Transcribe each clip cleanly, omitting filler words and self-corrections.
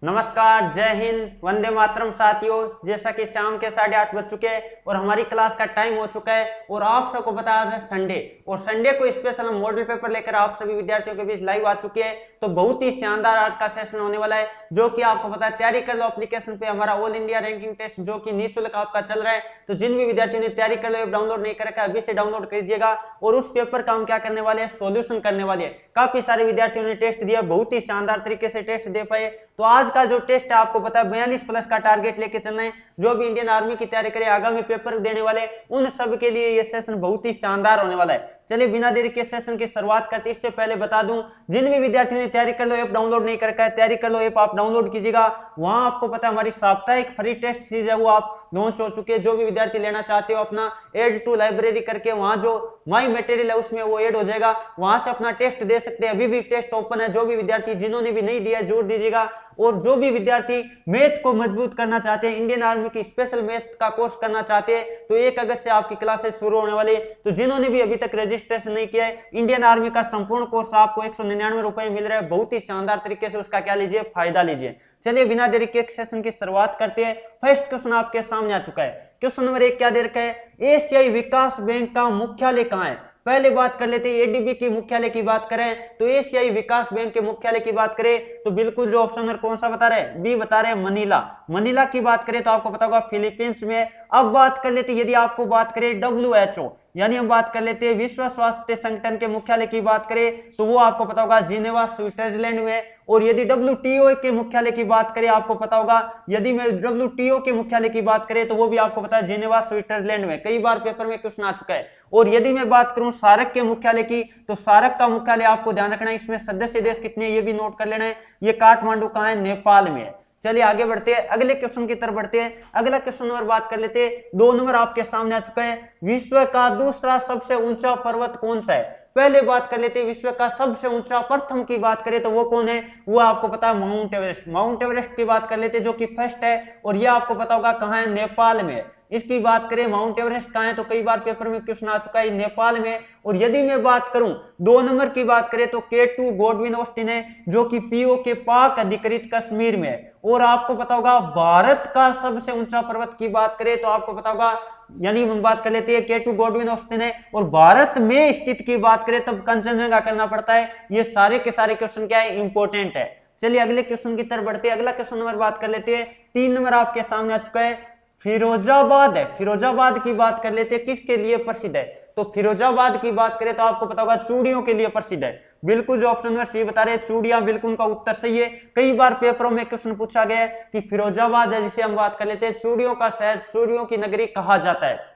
नमस्कार, जय हिंद, वंदे मातरम साथियों। जैसा कि शाम के 8:30 बज चुके हैं और हमारी क्लास का टाइम हो चुका है और आप सबको पता है संडे और संडे को स्पेशल हम मॉडल पेपर लेकर आप सभी विद्यार्थियों के बीच लाइव आ चुके हैं। तो बहुत ही शानदार आज का सेशन होने वाला है, जो कि आपको पता है तैयारी कर लो एप्लीकेशन पे हमारा ऑल इंडिया रैंकिंग टेस्ट जो कि निःशुल्क आपका चल रहा है। तो जिन भी विद्यार्थियों ने तैयारी कर लो डाउनलोड नहीं कर रखा है अभी से डाउनलोड कीजिएगा। और उस पेपर का हम क्या करने वाले हैं, सोल्यूशन करने वाले हैं। काफी सारे विद्यार्थियों ने टेस्ट दिया, बहुत ही शानदार तरीके से टेस्ट दे पाए। तो आज का जो टेस्ट है आपको पता है 42 प्लस का टारगेट लेके चलना है। जो भी इंडियन आर्मी की तैयारी करे, आगामी पेपर देने वाले, उन सब के लिए ये सेशन बहुत ही शानदार होने वाला है। चलिए बिना देरी के सेशन की शुरुआत करते हैं। इससे पहले बता दूं, जिन भी विद्यार्थियों ने तैयारी कर लो ऐप डाउनलोड नहीं कर रखा है, तैयारी कर लो ऐप आप डाउनलोड कीजिएगा। वहां आपको पता है हमारी साप्ताहिक फ्री टेस्ट सीरीज है वो आप लॉन्च हो चुके हैं। जो भी विद्यार्थी लेना चाहते हो अपना एड टू लाइब्रेरी करके वहां जो माई मटेरियल है उसमें वो ऐड हो जाएगा, वहां से अपना टेस्ट दे सकते हैं। अभी भी टेस्ट ओपन है। जो भी विद्यार्थी जिन्होंने भी नहीं दिया जोर दीजिएगा। और जो भी विद्यार्थी मैथ को मजबूत करना चाहते हैं, इंडियन आर्मी की स्पेशल मैथ का कोर्स करना चाहते हैं, तो 1 अगस्त से आपकी क्लासेस शुरू होने वाली है। तो जिन्होंने भी अभी तक रजिस्ट्रेशन नहीं किया है, इंडियन आर्मी का संपूर्ण कोर्स आपको 199 रुपए मिल रहा है। बहुत ही शानदार तरीके से उसका क्या लीजिए, फायदा लीजिए। चलिए बिना देरी के सेशन की शुरुआत करते हैं। फर्स्ट क्वेश्चन आपके सामने आ चुका है। क्वेश्चन नंबर 1 क्या दे रखा है, एशियाई विकास बैंक का मुख्यालय कहां है। पहले बात कर लेते हैं एडीबी की मुख्यालय की बात करें तो एशियाई विकास बैंक के मुख्यालय की बात करें तो बिल्कुल जो ऑप्शन नंबर कौन सा बता रहे हैं, बी बता रहे हैं, मनीला। मनीला की बात करें तो आपको पता होगा फिलीपींस में। अब बात कर लेते हैं, यदि आपको बात करें WHO यानी हम बात कर लेते हैं विश्व स्वास्थ्य संगठन के मुख्यालय की बात करें तो वो आपको पता होगा जिनेवा स्विट्जरलैंड में। और यदि WTO के मुख्यालय की बात करें आपको पता होगा, यदि मैं WTO के मुख्यालय की बात करें तो वो भी आपको पता है जिनेवा स्विट्जरलैंड में। कई बार पेपर में क्वेश्चन आ चुका है। और यदि मैं बात करूं सार्क के मुख्यालय की तो सार्क का मुख्यालय आपको ध्यान रखना है, इसमें सदस्य देश कितने हैं ये भी नोट कर लेना है। ये काठमांडू कहां है, नेपाल में है। चलिए आगे बढ़ते हैं, अगले क्वेश्चन की तरफ बढ़ते हैं। अगला क्वेश्चन नंबर बात कर लेते हैं। 2 नंबर आपके सामने आ चुका है, विश्व का दूसरा सबसे ऊंचा पर्वत कौन सा है। पहले बात कर लेते हैं विश्व का सबसे ऊंचा, प्रथम की बात करें तो वो कौन है, वो आपको पता है माउंट एवरेस्ट। माउंट एवरेस्ट की बात कर लेते हैं जो कि फर्स्ट है और ये आपको पता होगा कहां है, नेपाल में। इसकी बात करें माउंट एवरेस्ट कहां है तो कई बार पेपर में क्वेश्चन आ चुका है, नेपाल में। और यदि मैं बात करूं 2 नंबर की बात करें तो K2 गॉडविन ऑस्टिन है जो कि POK पाक अधिकृत कश्मीर में है। और आपको पता होगा भारत का सबसे ऊंचा पर्वत की बात करें तो आपको पता होगा, यानी हम बात कर लेते हैं K2 गॉडविन ऑस्टिन है। और भारत में स्थित की बात करें तब कंचनजंगा करना पड़ता है। ये सारे के सारे क्वेश्चन क्या है, इंपॉर्टेंट है। चलिए अगले क्वेश्चन की तरफ बढ़ते हैं। अगला क्वेश्चन नंबर बात कर लेते हैं, 3 नंबर आपके सामने आ चुका है, फिरोजाबाद है। फिरोजाबाद की बात कर लेते हैं, किसके लिए प्रसिद्ध है तो फिरोजाबाद की बात करें तो आपको पता होगा चूड़ियों के लिए प्रसिद्ध है। बिल्कुल जो ऑप्शन नंबर सी बता रहे हैं चूड़ियां, बिल्कुल उनका उत्तर सही है। कई बार पेपरों में क्वेश्चन पूछा गया है कि फिरोजाबाद है जिसे हम बात कर लेते हैं चूड़ियों का शहर, चूड़ियों की नगरी कहा जाता है।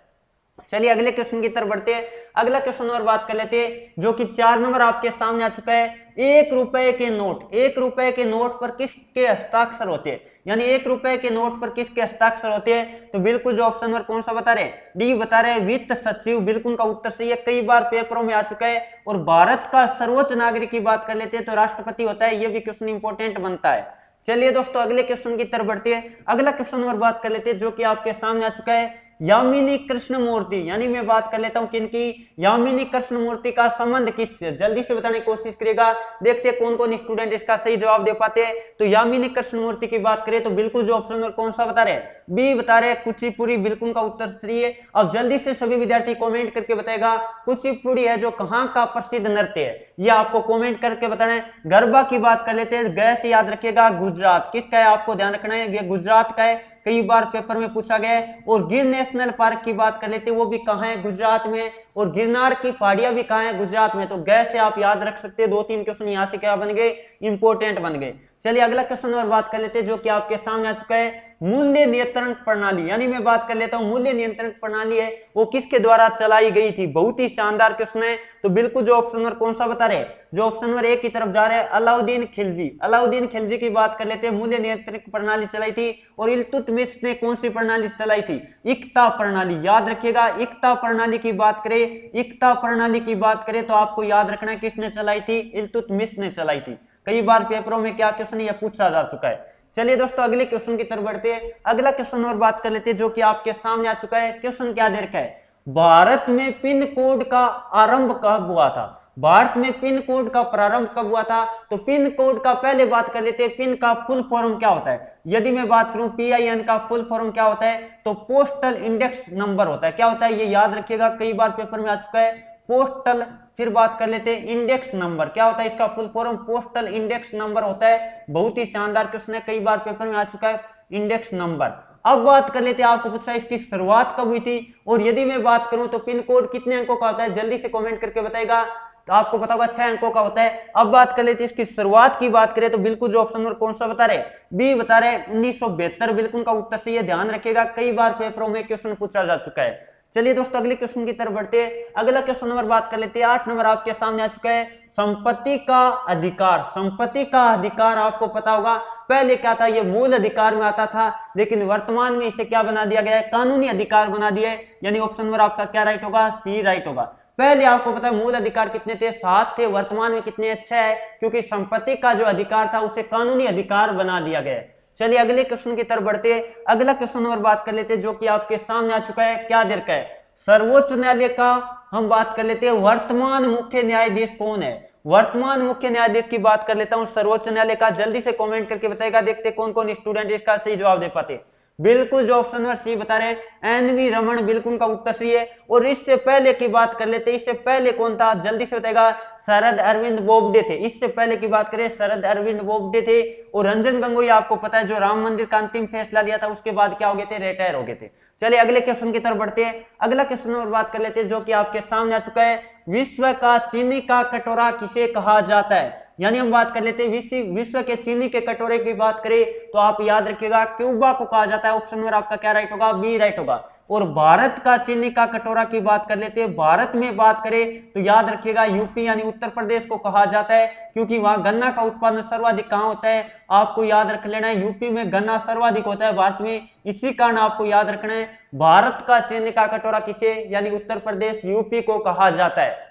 चलिए अगले क्वेश्चन की तरफ बढ़ते हैं। अगला क्वेश्चन नंबर बात कर लेते हैं जो कि 4 नंबर आपके सामने आ चुका है, 1 रुपए के नोट, 1 रुपए के नोट पर किसके हस्ताक्षर होते हैं, यानी 1 रुपए के नोट पर किसके हस्ताक्षर होते हैं तो बिल्कुल जो ऑप्शन नंबर कौन सा बता रहे, डी बता रहे वित्त सचिव। बिल्कुल उनका उत्तर सही है, कई बार पेपरों में आ चुका है। और भारत का सर्वोच्च नागरिक की बात कर लेते हैं तो राष्ट्रपति होता है, यह भी क्वेश्चन इंपॉर्टेंट बनता है। चलिए दोस्तों अगले क्वेश्चन की तरफ बढ़ते हैं। अगला क्वेश्चन नंबर बात कर लेते हैं जो कि आपके सामने आ चुका है, यामिनी कृष्णमूर्ति, यानी मैं बात कर लेता हूं किनकी, यामिनी कृष्णमूर्ति का संबंध किससे, जल्दी से बताने की कोशिश करिएगा। देखते हैं कौन कौन स्टूडेंट इसका सही जवाब दे पाते हैं। तो यामिनी कृष्णमूर्ति की बात करें तो बिल्कुल जो ऑप्शन नंबर कौन सा बता रहे, बी बता रहे कुचिपुड़ी। बिल्कुल का उत्तर सही है। अब जल्दी से सभी विद्यार्थी कमेंट करके बताएगा कुचिपुड़ी है जो कहां का प्रसिद्ध नृत्य है, ये आपको कमेंट करके बताना है। गरबा की बात कर लेते हैं, गए से याद रखिएगा गुजरात, किसका है आपको ध्यान रखना है, ये गुजरात का है, कई बार पेपर में पूछा गया है। और गिर नेशनल पार्क की बात कर लेते हैं, वो भी कहां है, गुजरात में। और गिरनार की पहाड़ियां भी कहां है, गुजरात में। तो गए से आप याद रख सकते हैं। 2-3 क्वेश्चन यहां से क्या बन गए, इंपॉर्टेंट बन गए। चलिए अगला क्वेश्चन और बात कर लेते हैं जो कि आपके सामने आ चुका है, मूल्य नियंत्रण प्रणाली, यानी मैं बात कर लेता हूं मूल्य नियंत्रण प्रणाली है वो किसके द्वारा चलाई गई थी। बहुत ही शानदार क्वेश्चन है। तो बिल्कुल जो ऑप्शन नंबर कौन सा बता रहे, जो ऑप्शन नंबर 1 की तरफ जा रहे हैं, अलाउद्दीन खिलजी। अलाउद्दीन खिलजी की बात कर लेते हैं, मूल्य नियंत्रण प्रणाली चलाई थी। और इल्तुतमिश ने कौन सी प्रणाली चलाई थी, इक्ता प्रणाली। याद रखिएगा इक्ता प्रणाली की बात करें, इक्ता प्रणाली की बात करें तो आपको याद रखना है किसने चलाई थी, इल्तुतमिश ने चलाई थी। कई बार पेपरों में क्या क्वेश्चन यह पूछा जा चुका है। चलिए दोस्तों अगले क्वेश्चन की तरफ बढ़ते हैं। अगला क्वेश्चन और बात कर लेते हैं जो कि आपके सामने आ चुका है। क्वेश्चन क्या दे रखा है, भारत में पिन कोड का आरंभ कब हुआ था। भारत में पिन कोड का प्रारंभ कब हुआ था? तो पिन कोड का पहले बात कर लेते हैं, पिन का फुल फॉर्म क्या होता है। यदि मैं बात करूं PIN का फुल फॉर्म क्या होता है, तो पोस्टल इंडेक्स नंबर होता है। क्या होता है ये याद रखिएगा, कई बार पेपर में आ चुका है। पोस्टल, फिर बात कर लेते हैं इंडेक्स नंबर, क्या होता है इसका full form? Postal index number होता है। बहुत ही शानदार क्वेश्चन है, कई बार पेपर में आ चुका है, इंडेक्स नंबर। अब बात कर लेते हैं, आपको पूछा इसकी शुरुआत कब हुई थी, और यदि मैं बात करूं तो पिन कोड कितने अंकों का होता है, जल्दी से कमेंट करके बताएगा। तो आपको पता होगा 6 अंकों का होता है। अब बात कर लेते हैं इसकी शुरुआत की बात करें तो बिल्कुल जो ऑप्शन नंबर कौन सा बता रहे, बी बता रहे 1972 बिल्कुल का उत्तर सही है। ध्यान रखिएगा, कई बार पेपरों में क्वेश्चन पूछा जा चुका है। चलिए दोस्तों अगले क्वेश्चन की तरफ बढ़ते हैं। अगला क्वेश्चन नंबर बात कर लेते हैं, 8 नंबर आपके सामने आ चुका है, संपत्ति का अधिकार। संपत्ति का अधिकार आपको पता होगा पहले क्या था, ये मूल अधिकार में आता था, लेकिन वर्तमान में इसे क्या बना दिया गया है, कानूनी अधिकार बना दिया है। यानी ऑप्शन नंबर आपका क्या राइट होगा, सी राइट होगा। पहले आपको पता है मूल अधिकार कितने थे, 7 थे, वर्तमान में कितने, 6 है, क्योंकि संपत्ति का जो अधिकार था उसे कानूनी अधिकार बना दिया गया। चलिए अगले क्वेश्चन की तरफ बढ़ते हैं। अगला क्वेश्चन नंबर बात कर लेते हैं जो कि आपके सामने आ चुका है, क्या दे रखा है, सर्वोच्च न्यायालय का हम बात कर लेते हैं, वर्तमान मुख्य न्यायाधीश कौन है। वर्तमान मुख्य न्यायाधीश की बात कर लेता हूं सर्वोच्च न्यायालय का, जल्दी से कमेंट करके बताएगा, देखते कौन कौन स्टूडेंट इसका सही जवाब दे पाते। बिल्कुल जो ऑप्शन नंबर सी बता रहे हैं NV रमन, बिल्कुल का उत्तर सही है। और इससे पहले की बात कर लेते हैं, इससे पहले कौन था, जल्दी से बताएगा, शरद अरविंद बोबडे थे। इससे पहले की बात करें शरद अरविंद बोबडे थे। और रंजन गोगोई आपको पता है जो राम मंदिर का अंतिम फैसला लिया था उसके बाद क्या हो गए थे, रिटायर हो गए थे। चलिए अगले क्वेश्चन की तरफ बढ़ते हैं। अगला क्वेश्चन नंबर बात कर लेते हैं जो कि आपके सामने आ चुका है, विश्व का चीनी का कटोरा किसे कहा जाता है। यानी हम बात कर लेते हैं विश्व के चीनी के कटोरे की बात करें तो आप याद रखिएगा क्यूबा को कहा जाता है। ऑप्शन नंबर आपका क्या राइट होगा, बी राइट होगा। और भारत का चीनी का कटोरा की बात कर लेते हैं, भारत में बात करें तो याद रखिएगा यूपी यानी उत्तर प्रदेश को कहा जाता है, क्योंकि वहां गन्ना का उत्पादन सर्वाधिक कहां होता है, आपको याद रख लेना है, यूपी में गन्ना सर्वाधिक होता है भारत में। इसी कारण आपको याद रखना है भारत का चीनी का कटोरा किसे, यानी उत्तर प्रदेश यूपी को कहा जाता है।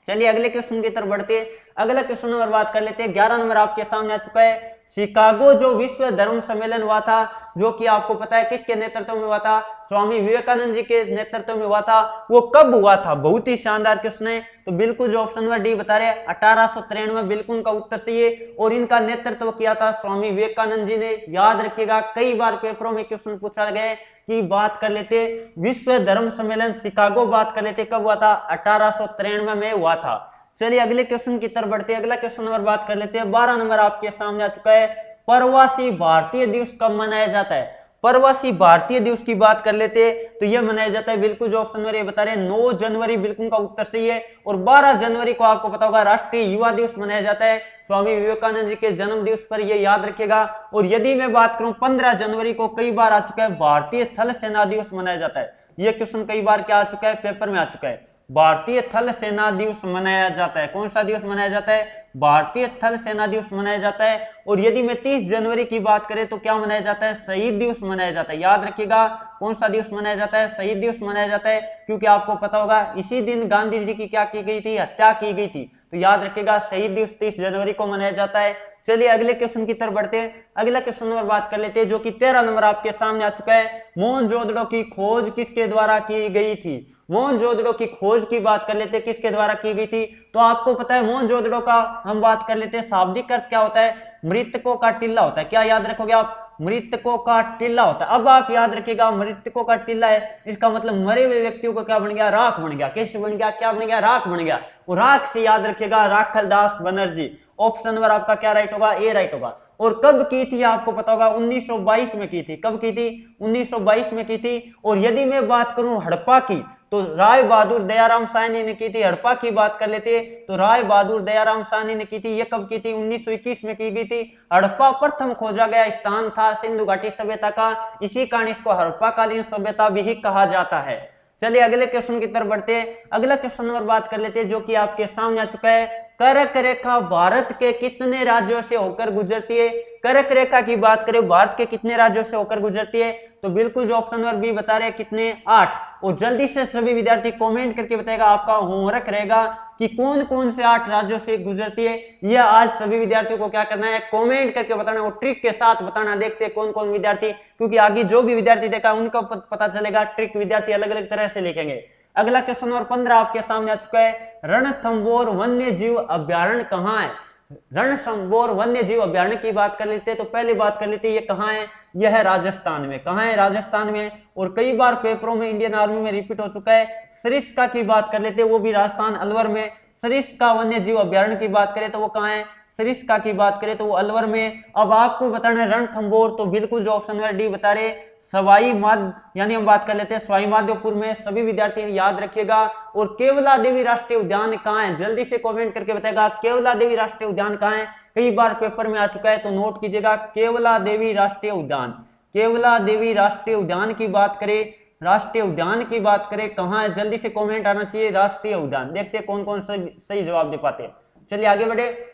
चलिए अगले क्वेश्चन की तरफ बढ़ते हैं। अगला क्वेश्चन नंबर बात कर लेते हैं, 11 नंबर आपके सामने आ चुका है, शिकागो जो विश्व धर्म सम्मेलन हुआ था, जो कि आपको पता है किसके नेतृत्व में हुआ था, स्वामी विवेकानंद जी के नेतृत्व में हुआ था, वो कब हुआ था, बहुत ही शानदार क्वेश्चन है। तो बिल्कुल जो ऑप्शन नंबर डी बता रहे 1893 बिल्कुल का उत्तर सही है। और इनका नेतृत्व किया था स्वामी विवेकानंद जी ने। याद रखिएगा कई बार पेपरों में क्वेश्चन पूछा गया कि बात कर लेते विश्व धर्म सम्मेलन शिकागो बात कर लेते कब हुआ था, 1893 में हुआ था। चलिए अगले क्वेश्चन की तरफ बढ़ते हैं। अगला क्वेश्चन नंबर बात कर लेते हैं, 12 नंबर आपके सामने आ चुका है, प्रवासी भारतीय दिवस कब मनाया जाता है। प्रवासी भारतीय दिवस की बात कर लेते हैं तो यह मनाया जाता है, बिल्कुल जो ऑप्शन नंबर ये बता रहे हैं 9 जनवरी बिल्कुल का उत्तर सही है। और 12 जनवरी को आपको पता होगा राष्ट्रीय युवा दिवस मनाया जाता है, स्वामी विवेकानंद जी के जन्म दिवस पर, यह याद रखिएगा। और यदि मैं बात करूं 15 जनवरी को कई बार आ चुका है, भारतीय थल सेना दिवस मनाया जाता है। यह क्वेश्चन कई बार क्या आ चुका है, पेपर में आ चुका है, भारतीय थल सेना दिवस मनाया जाता है। कौन सा दिवस मनाया जाता है, भारतीय थल सेना दिवस मनाया जाता है। और यदि मैं 30 जनवरी की बात करें तो क्या मनाया जाता है, शहीद दिवस मनाया जाता है। याद रखिएगा कौन सा दिवस मनाया जाता है, शहीद दिवस मनाया जाता है, क्योंकि आपको पता होगा इसी दिन गांधी जी की क्या की गई थी, हत्या की गई थी। तो याद रखिएगा शहीद दिवस 30 जनवरी को मनाया जाता है। चलिए अगले क्वेश्चन की तरफ बढ़ते हैं। अगला क्वेश्चन नंबर बात कर लेते हैं जो कि 13 नंबर आपके सामने आ चुका है, मोहनजोदड़ो की खोज किसके द्वारा की गई थी। मोहनजोदड़ो की खोज की बात कर लेते हैं किसके द्वारा की गई थी। तो आपको पता है मोहनजोदड़ो का हम बात कर लेते हैं, शाब्दिक अर्थ क्या होता है, मृतकों का टिल्ला होता है। क्या याद रखोगे आप, मृतकों का टिल्ला होता है। अब आप याद रखिएगा मृतकों का टिल्ला है, इसका मतलब मरे हुए व्यक्तियों को क्या बन गया, राख बन गया। कैसे बन गया, क्या बन गया, राख बन गया। और राख से याद रखिएगा राखलदास बनर्जी। ऑप्शन नंबर आपका क्या राइट होगा, ए राइट होगा। और कब की थी आपको पता होगा, 1922 में की थी। कब की थी, 1922 में की थी। और यदि मैं बात करूं हड़प्पा की तो राय बहादुर दयाराम साहनी ने की थी। हड़प्पा की बात कर लेते तो राय बहादुर दयाराम साहनी ने की थी। ये कब की थी, 1921 में की गई थी। हड़प्पा प्रथम खोजा गया स्थान था सिंधु घाटी सभ्यता का, इसी कारण इसको हड़प्पाकालीन सभ्यता भी कहा जाता है। चलिए अगले क्वेश्चन की तरफ बढ़ते हैं। अगला क्वेश्चन नंबर बात कर लेते हैं जो कि आपके सामने आ चुका है, कर्क रेखा भारत के कितने राज्यों से होकर गुजरती है। कर्क रेखा की बात करें भारत के कितने राज्यों से होकर गुजरती है, तो बिल्कुल जो ऑप्शन नंबर बी बता रहे हैं कितने, 8। और जल्दी से सभी विद्यार्थी कमेंट करके बताएगा, आपका होमवर्क रहेगा कि कौन कौन से 8 राज्यों से गुजरती है। यह आज सभी विद्यार्थियों को क्या करना है, कमेंट करके बताना और ट्रिक के साथ बताना। देखते हैं कौन कौन विद्यार्थी, क्योंकि आगे जो भी विद्यार्थी देखा उनको पता चलेगा, ट्रिक विद्यार्थी अलग अलग तरह से लिखेंगे। अगला क्वेश्चन नंबर 15 आपके सामने आ चुका है, रणथंभौर वन्य जीव अभ्यारण्य कहाँ है? रणथंभौर वन्य जीव अभ्यारण्य की बात कर लेते हैं तो पहले बात कर लेते हैं ये कहाँ है? यह है राजस्थान में। कहाँ है? राजस्थान में। और कई बार पेपरों में इंडियन आर्मी में रिपीट हो चुका है। सरिस्का की बात कर लेते हैं, वो भी राजस्थान अलवर में। सरिस्का वन्य जीव अभ्यारण्य की बात करें तो वो कहाँ है? सरिस्का की बात करें तो वो अलवर में। अब आपको बताना है रणथंभौर, तो बिल्कुल जो ऑप्शन नंबर डी बता रहे, सवाई माध यानी हम बात कर लेते हैं सवाई माधोपुर में। सभी विद्यार्थी याद रखिएगा। और केवला देवी राष्ट्रीय उद्यान कहाँ है? जल्दी से कमेंट करके बताएगा केवला देवी राष्ट्रीय उद्यान कहाँ है। कई बार पेपर में आ चुका है तो नोट कीजिएगा, केवला देवी राष्ट्रीय उद्यान। केवला देवी राष्ट्रीय उद्यान की बात करें, राष्ट्रीय उद्यान की बात करें कहाँ है? जल्दी से कमेंट आना चाहिए राष्ट्रीय उद्यान। देखते हैं कौन कौन सही जवाब दे पाते हैं। चलिए आगे बढ़े,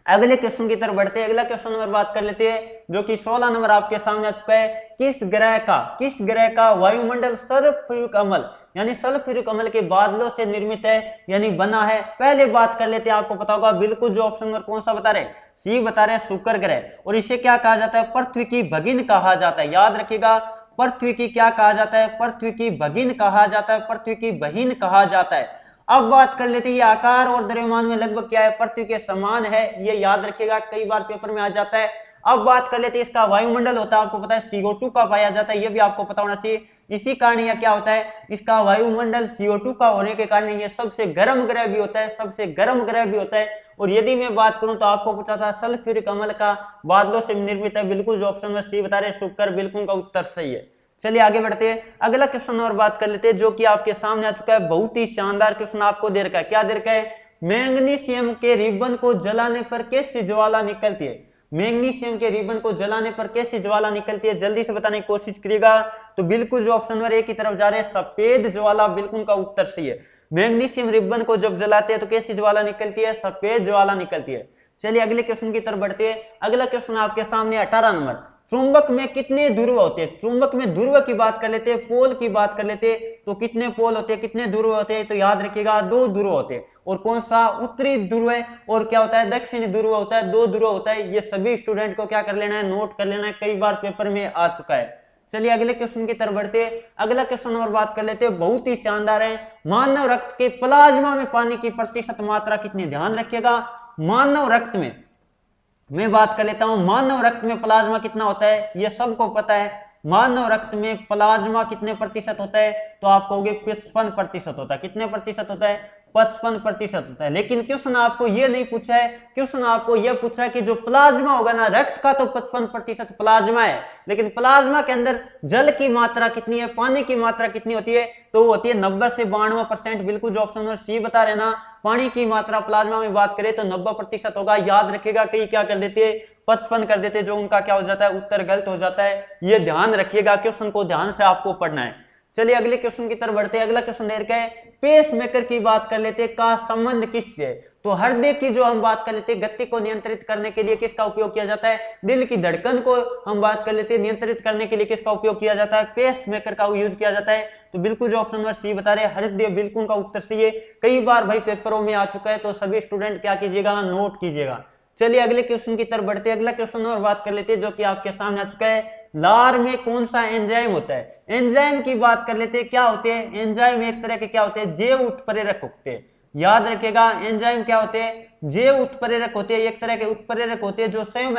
अगले क्वेश्चन की तरफ बढ़ते हैं। अगला क्वेश्चन नंबर बात कर लेते हैं जो कि 16 नंबर आपके सामने आ चुका है। किस ग्रह का वायुमंडल सल्फ्यूरिक अम्ल यानी सल्फ्यूरिक अम्ल के बादलों से निर्मित है यानी बना है? पहले बात कर लेते हैं, आपको पता होगा बिल्कुल जो ऑप्शन नंबर कौन सा बता रहे, सी बता रहे हैं, शुक्र ग्रह। और इसे क्या कहा जाता है? पृथ्वी की भगिन कहा जाता है। याद रखिएगा, पृथ्वी की क्या कहा जाता है? पृथ्वी की भगिन कहा जाता है, पृथ्वी की बहिन कहा जाता है। अब बात कर लेते हैं ये आकार और द्रव्यमान में लगभग क्या है? पृथ्वी के समान है, ये याद रखिएगा, कई बार पेपर में आ जाता है। अब बात कर लेते हैं इसका वायुमंडल होता है, आपको पता है CO2 का पाया जाता है, ये भी आपको पता होना चाहिए। इसी कारण यह क्या होता है, इसका वायुमंडल CO2 का होने के कारण ये सबसे गर्म ग्रह भी होता है, सबसे गर्म ग्रह भी होता है। और यदि मैं बात करूं तो आपको पूछा था सल्फ्यूरिक अम्ल का बादलों से निर्मित है, बिल्कुल जो ऑप्शन में सी बता रहे शुक्र, बिल्कुल का उत्तर सही है। चलिए आगे बढ़ते हैं, अगला क्वेश्चन और बात कर लेते हैं जो कि आपके सामने आ चुका है। बहुत ही शानदार क्वेश्चन आपको दे रखा है। क्या दे रखा है? मैग्नीशियम के रिबन को जलाने पर कैसी ज्वाला निकलती है? मैग्नीशियम के रिबन को जलाने पर कैसी ज्वाला निकलती है? जल्दी से बताने की कोशिश करिएगा। तो बिल्कुल जो ऑप्शन नंबर ए की तरफ जा रहे हैं, सफेद ज्वाला, बिल्कुल का उत्तर सही है। मैग्नीशियम रिबन को जब जलाते हैं तो कैसी ज्वाला निकलती है? सफेद ज्वाला निकलती है। चलिए अगले क्वेश्चन की तरफ बढ़ते हैं। अगला क्वेश्चन आपके सामने 18 नंबर, चुंबक में कितने ध्रुव होते हैं? चुंबक में ध्रुव की बात कर लेते हैं, पोल की बात कर लेते हैं, तो कितने पोल होते हैं, कितने ध्रुव होते हैं? तो याद रखिएगा 2 ध्रुव होते हैं। और कौन सा? उत्तरी ध्रुव है, और क्या होता है? दक्षिणी ध्रुव होता है, 2 ध्रुव होता है। ये सभी स्टूडेंट को क्या कर लेना है? नोट कर लेना है, कई बार पेपर में आ चुका है। चलिए अगले क्वेश्चन की तरफ बढ़ते हैं। अगला क्वेश्चन और बात कर लेते हैं, बहुत ही शानदार है। मानव रक्त के प्लाज्मा में पानी की प्रतिशत मात्रा कितनी? ध्यान रखिएगा, मानव रक्त में मैं बात कर लेता हूं, मानव रक्त में प्लाज्मा कितना होता है? ये सबको पता है। मानव रक्त में प्लाज्मा कितने प्रतिशत होता है? तो आप कहोगे 55% होता है। कितने प्रतिशत होता है? 55% होता है। लेकिन क्वेश्चन आपको ये नहीं पूछा है, क्वेश्चन आपको यह पूछा है कि जो प्लाज्मा होगा ना, रक्त का तो 55% प्लाज्मा है, लेकिन प्लाज्मा के अंदर जल की मात्रा कितनी है, पानी की मात्रा कितनी होती है? तो वो होती है 90 से 92%। बिल्कुल जो ऑप्शन नंबर सी बता रहे ना, पानी की मात्रा प्लाज्मा में बात करें तो 90% होगा। याद रखिएगा, कई क्या कर देते हैं? 55 कर देते, जो उनका क्या हो जाता है? उत्तर गलत हो जाता है। ये ध्यान रखिएगा, क्वेश्चन को ध्यान से आपको पढ़ना है। चलिए अगले क्वेश्चन की तरफ बढ़ते हैं। अगला क्वेश्चन देर का है, पेसमेकर की बात कर लेते हैं, का संबंध किससे? तो हृदय की जो हम बात कर लेते हैं, गति को नियंत्रित करने के लिए किसका उपयोग किया जाता है? दिल की धड़कन को हम बात कर लेते हैं, नियंत्रित करने के लिए किसका उपयोग किया जाता है? पेसमेकर का यूज किया जाता है। तो बिल्कुल जो ऑप्शन नंबर सी बता रहे हैं, हृदय, बिल्कुल का उत्तर सही है। कई बार भाई पेपरों में आ चुका है, तो सभी स्टूडेंट क्या कीजिएगा? नोट कीजिएगा। चलिए अगले क्वेश्चन की तरफ बढ़ते हैं। अगला क्वेश्चन और बात कर लेते हैं जो कि आपके सामने आ चुका है, लार में कौन सा एंजाइम होता है? एंजाइम की बात कर लेते हैं, क्या होते हैं? एंजाइम एक तरह के क्या होते हैं? जैव उत्प्रेरक होते हैं। याद रखिएगा, एंजाइम क्या होते हैं? जैव उत्प्रेरक होते हैं, एक तरह के उत्प्रेरक होते हैं जो स्वयं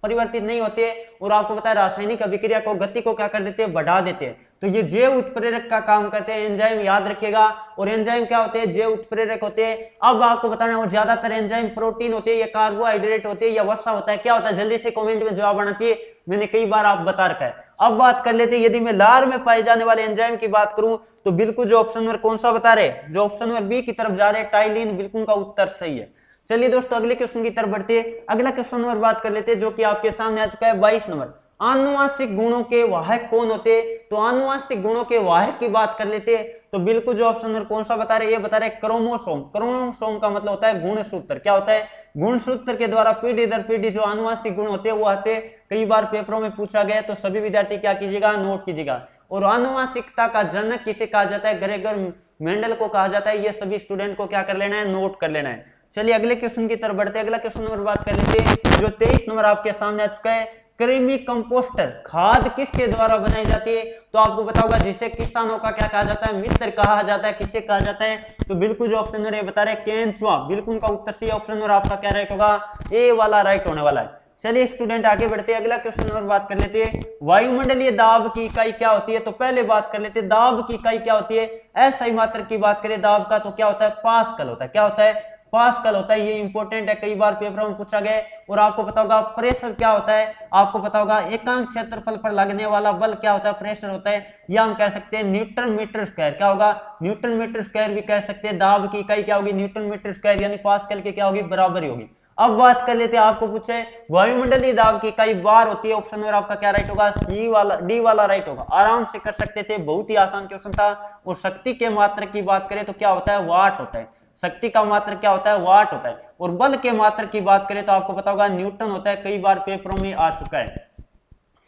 परिवर्तित नहीं होते, और आपको पता है रासायनिक अभिक्रिया को, गति को क्या कर देते हैं? बढ़ा देते हैं। तो ये जैव उत्प्रेरक का काम करते हैं एंजाइम, याद रखिएगा। और एंजाइम क्या होते हैं? जैव उत्प्रेरक होते हैं। अब आपको बताना है, और ज्यादातर एंजाइम प्रोटीन होते हैं या कार्बोहाइड्रेट होते हैं या वसा होता है, क्या होता है? जल्दी से कमेंट में जवाब आना चाहिए, मैंने कई बार आप बता रखा है। अब बात कर लेते हैं, यदि मैं लार में पाए जाने वाले एंजाइम की बात करूं तो बिल्कुल जो ऑप्शन नंबर कौन सा बता रहे? जो ऑप्शन नंबर बी की तरफ जा रहे हैं, टाइलिन, बिल्कुल का उत्तर सही है। चलिए दोस्तों अगले क्वेश्चन की तरफ बढ़ते हैं। अगला क्वेश्चन नंबर बात कर लेते हैं जो कि आपके सामने आ चुका है 22 नंबर, आनुवांशिक गुणों के वाहक कौन होते हैं? तो आनुवांशिक गुणों के वाहक की बात कर लेते हैं तो बिल्कुल जो ऑप्शन नंबर कौन सा बता रहे? ये बता रहे क्रोमोसोम। क्रोमोसोम का मतलब होता है गुणसूत्र। क्या होता है? गुणसूत्र के द्वारा पीढ़ी दर पीढ़ी जो आनुवांशिक गुण होते हैं वो आते हैं। कई बार पेपरों में पूछा गया, तो सभी विद्यार्थी क्या कीजिएगा? नोट कीजिएगा। और आनुवांशिकता का जनक किसे कहा जाता है? ग्रेगर मेंडल को कहा जाता है। ये सभी स्टूडेंट को क्या कर लेना है? नोट कर लेना है। चलिए अगले क्वेश्चन की तरफ बढ़ते हैं। अगला क्वेश्चन नंबर बात कर लेते हैं जो 23 नंबर आपके सामने आ चुका है, कृमि कंपोस्टर, खाद किसके द्वारा बनाई जाती है? तो आपको पता होगा जिसे किसानों का क्या कहा जाता है, मित्र कहा जाता है। किसे कहा जाता है? तो बिल्कुल जो ऑप्शन नंबर बता रहे केंचुआ, बिल्कुल का उत्तर सी ऑप्शन नंबर आपका क्या राइट होगा, ए वाला राइट होने वाला है। चलिए स्टूडेंट आगे बढ़ते हैं, अगला क्वेश्चन नंबर बात कर लेते हैं। वायुमंडलीय दाब की इकाई क्या होती है? तो पहले बात कर लेते हैं दाब की इकाई क्या होती है। ऐसा मात्रा की बात करें दाब का तो क्या होता है, पास्कल होता है। क्या होता है? पास्कल होता है। ये इंपॉर्टेंट है, कई बार पेपर में पूछा गया। और आपको पता होगा प्रेशर क्या होता है, आपको पता होगा एकांक क्षेत्रफल पर लगने वाला बल क्या होता है, प्रेशर होता है। या हम कह सकते हैं न्यूटन मीटर स्क्वायर। क्या होगा? न्यूटन मीटर स्क्वायर भी कह सकते हैं। दाब की इकाई क्या होगी, न्यूटन मीटर स्क्वायर, यानी पास्कल के क्या होगी, बराबरी होगी। अब बात कर लेते हैं, आपको पूछे वायुमंडलीय दाब की इकाई बार होती है। ऑप्शन नंबर आपका क्या राइट होगा, सी वाला, डी वाला राइट होगा। आराम से कर सकते थे, बहुत ही आसान क्वेश्चन था। और शक्ति के मात्रक की बात करें तो क्या होता है, वाट होता है। शक्ति का मात्रक क्या होता है, वाट होता है। और बल के मात्रक की बात करें तो आपको पता होगा न्यूटन होता है, कई बार पेपरों में आ चुका है।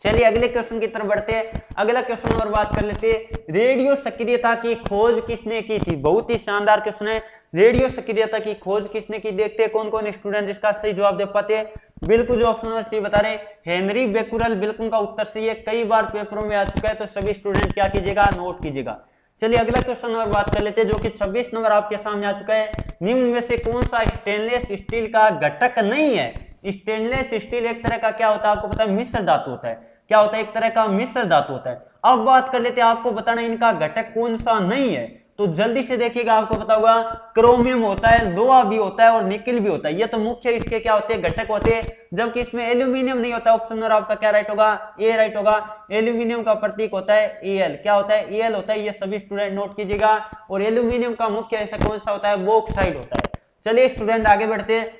चलिए अगले क्वेश्चन की तरफ बढ़ते हैं। अगला क्वेश्चन और बात कर लेते हैं, रेडियो सक्रियता की खोज किसने की थी? बहुत ही शानदार क्वेश्चन है, रेडियो सक्रियता की खोज किसने की? देखते हैं कौन कौन स्टूडेंट इसका सही जवाब दे पाते हैं। बिल्कुल जो ऑप्शन नंबर सी बता रहे हेनरी बेकुरल, बिल्कुल का उत्तर सही है, कई बार पेपरों में आ चुका है। तो सभी स्टूडेंट क्या कीजिएगा, नोट कीजिएगा। चलिए अगला क्वेश्चन नंबर बात कर लेते हैं, जो कि 26 नंबर आपके सामने आ चुका है। निम्न में से कौन सा स्टेनलेस स्टील का घटक नहीं है? स्टेनलेस स्टील एक तरह का क्या होता है, आपको पता है, मिश्र धातु होता है। क्या होता है? एक तरह का मिश्र धातु होता है। अब बात कर लेते हैं, आपको बताना इनका घटक कौन सा नहीं है। तो जल्दी से देखिएगा, आपको पता होगा क्रोमियम होता है, लोहा भी होता है और निकिल भी होता है। ये तो मुख्य इसके क्या होते हैं, घटक होते हैं। जबकि इसमें एल्यूमिनियम नहीं होता। ऑप्शन नंबर आपका क्या राइट होगा, ए राइट होगा। एल्यूमिनियम का प्रतीक होता है एल। क्या होता है, एल होता है। ये सभी स्टूडेंट नोट कीजिएगा। और एल्यूमिनियम का मुख्य ऐसा कौन सा होता है, बॉक्साइड होता है। चलिए स्टूडेंट आगे बढ़ते हैं,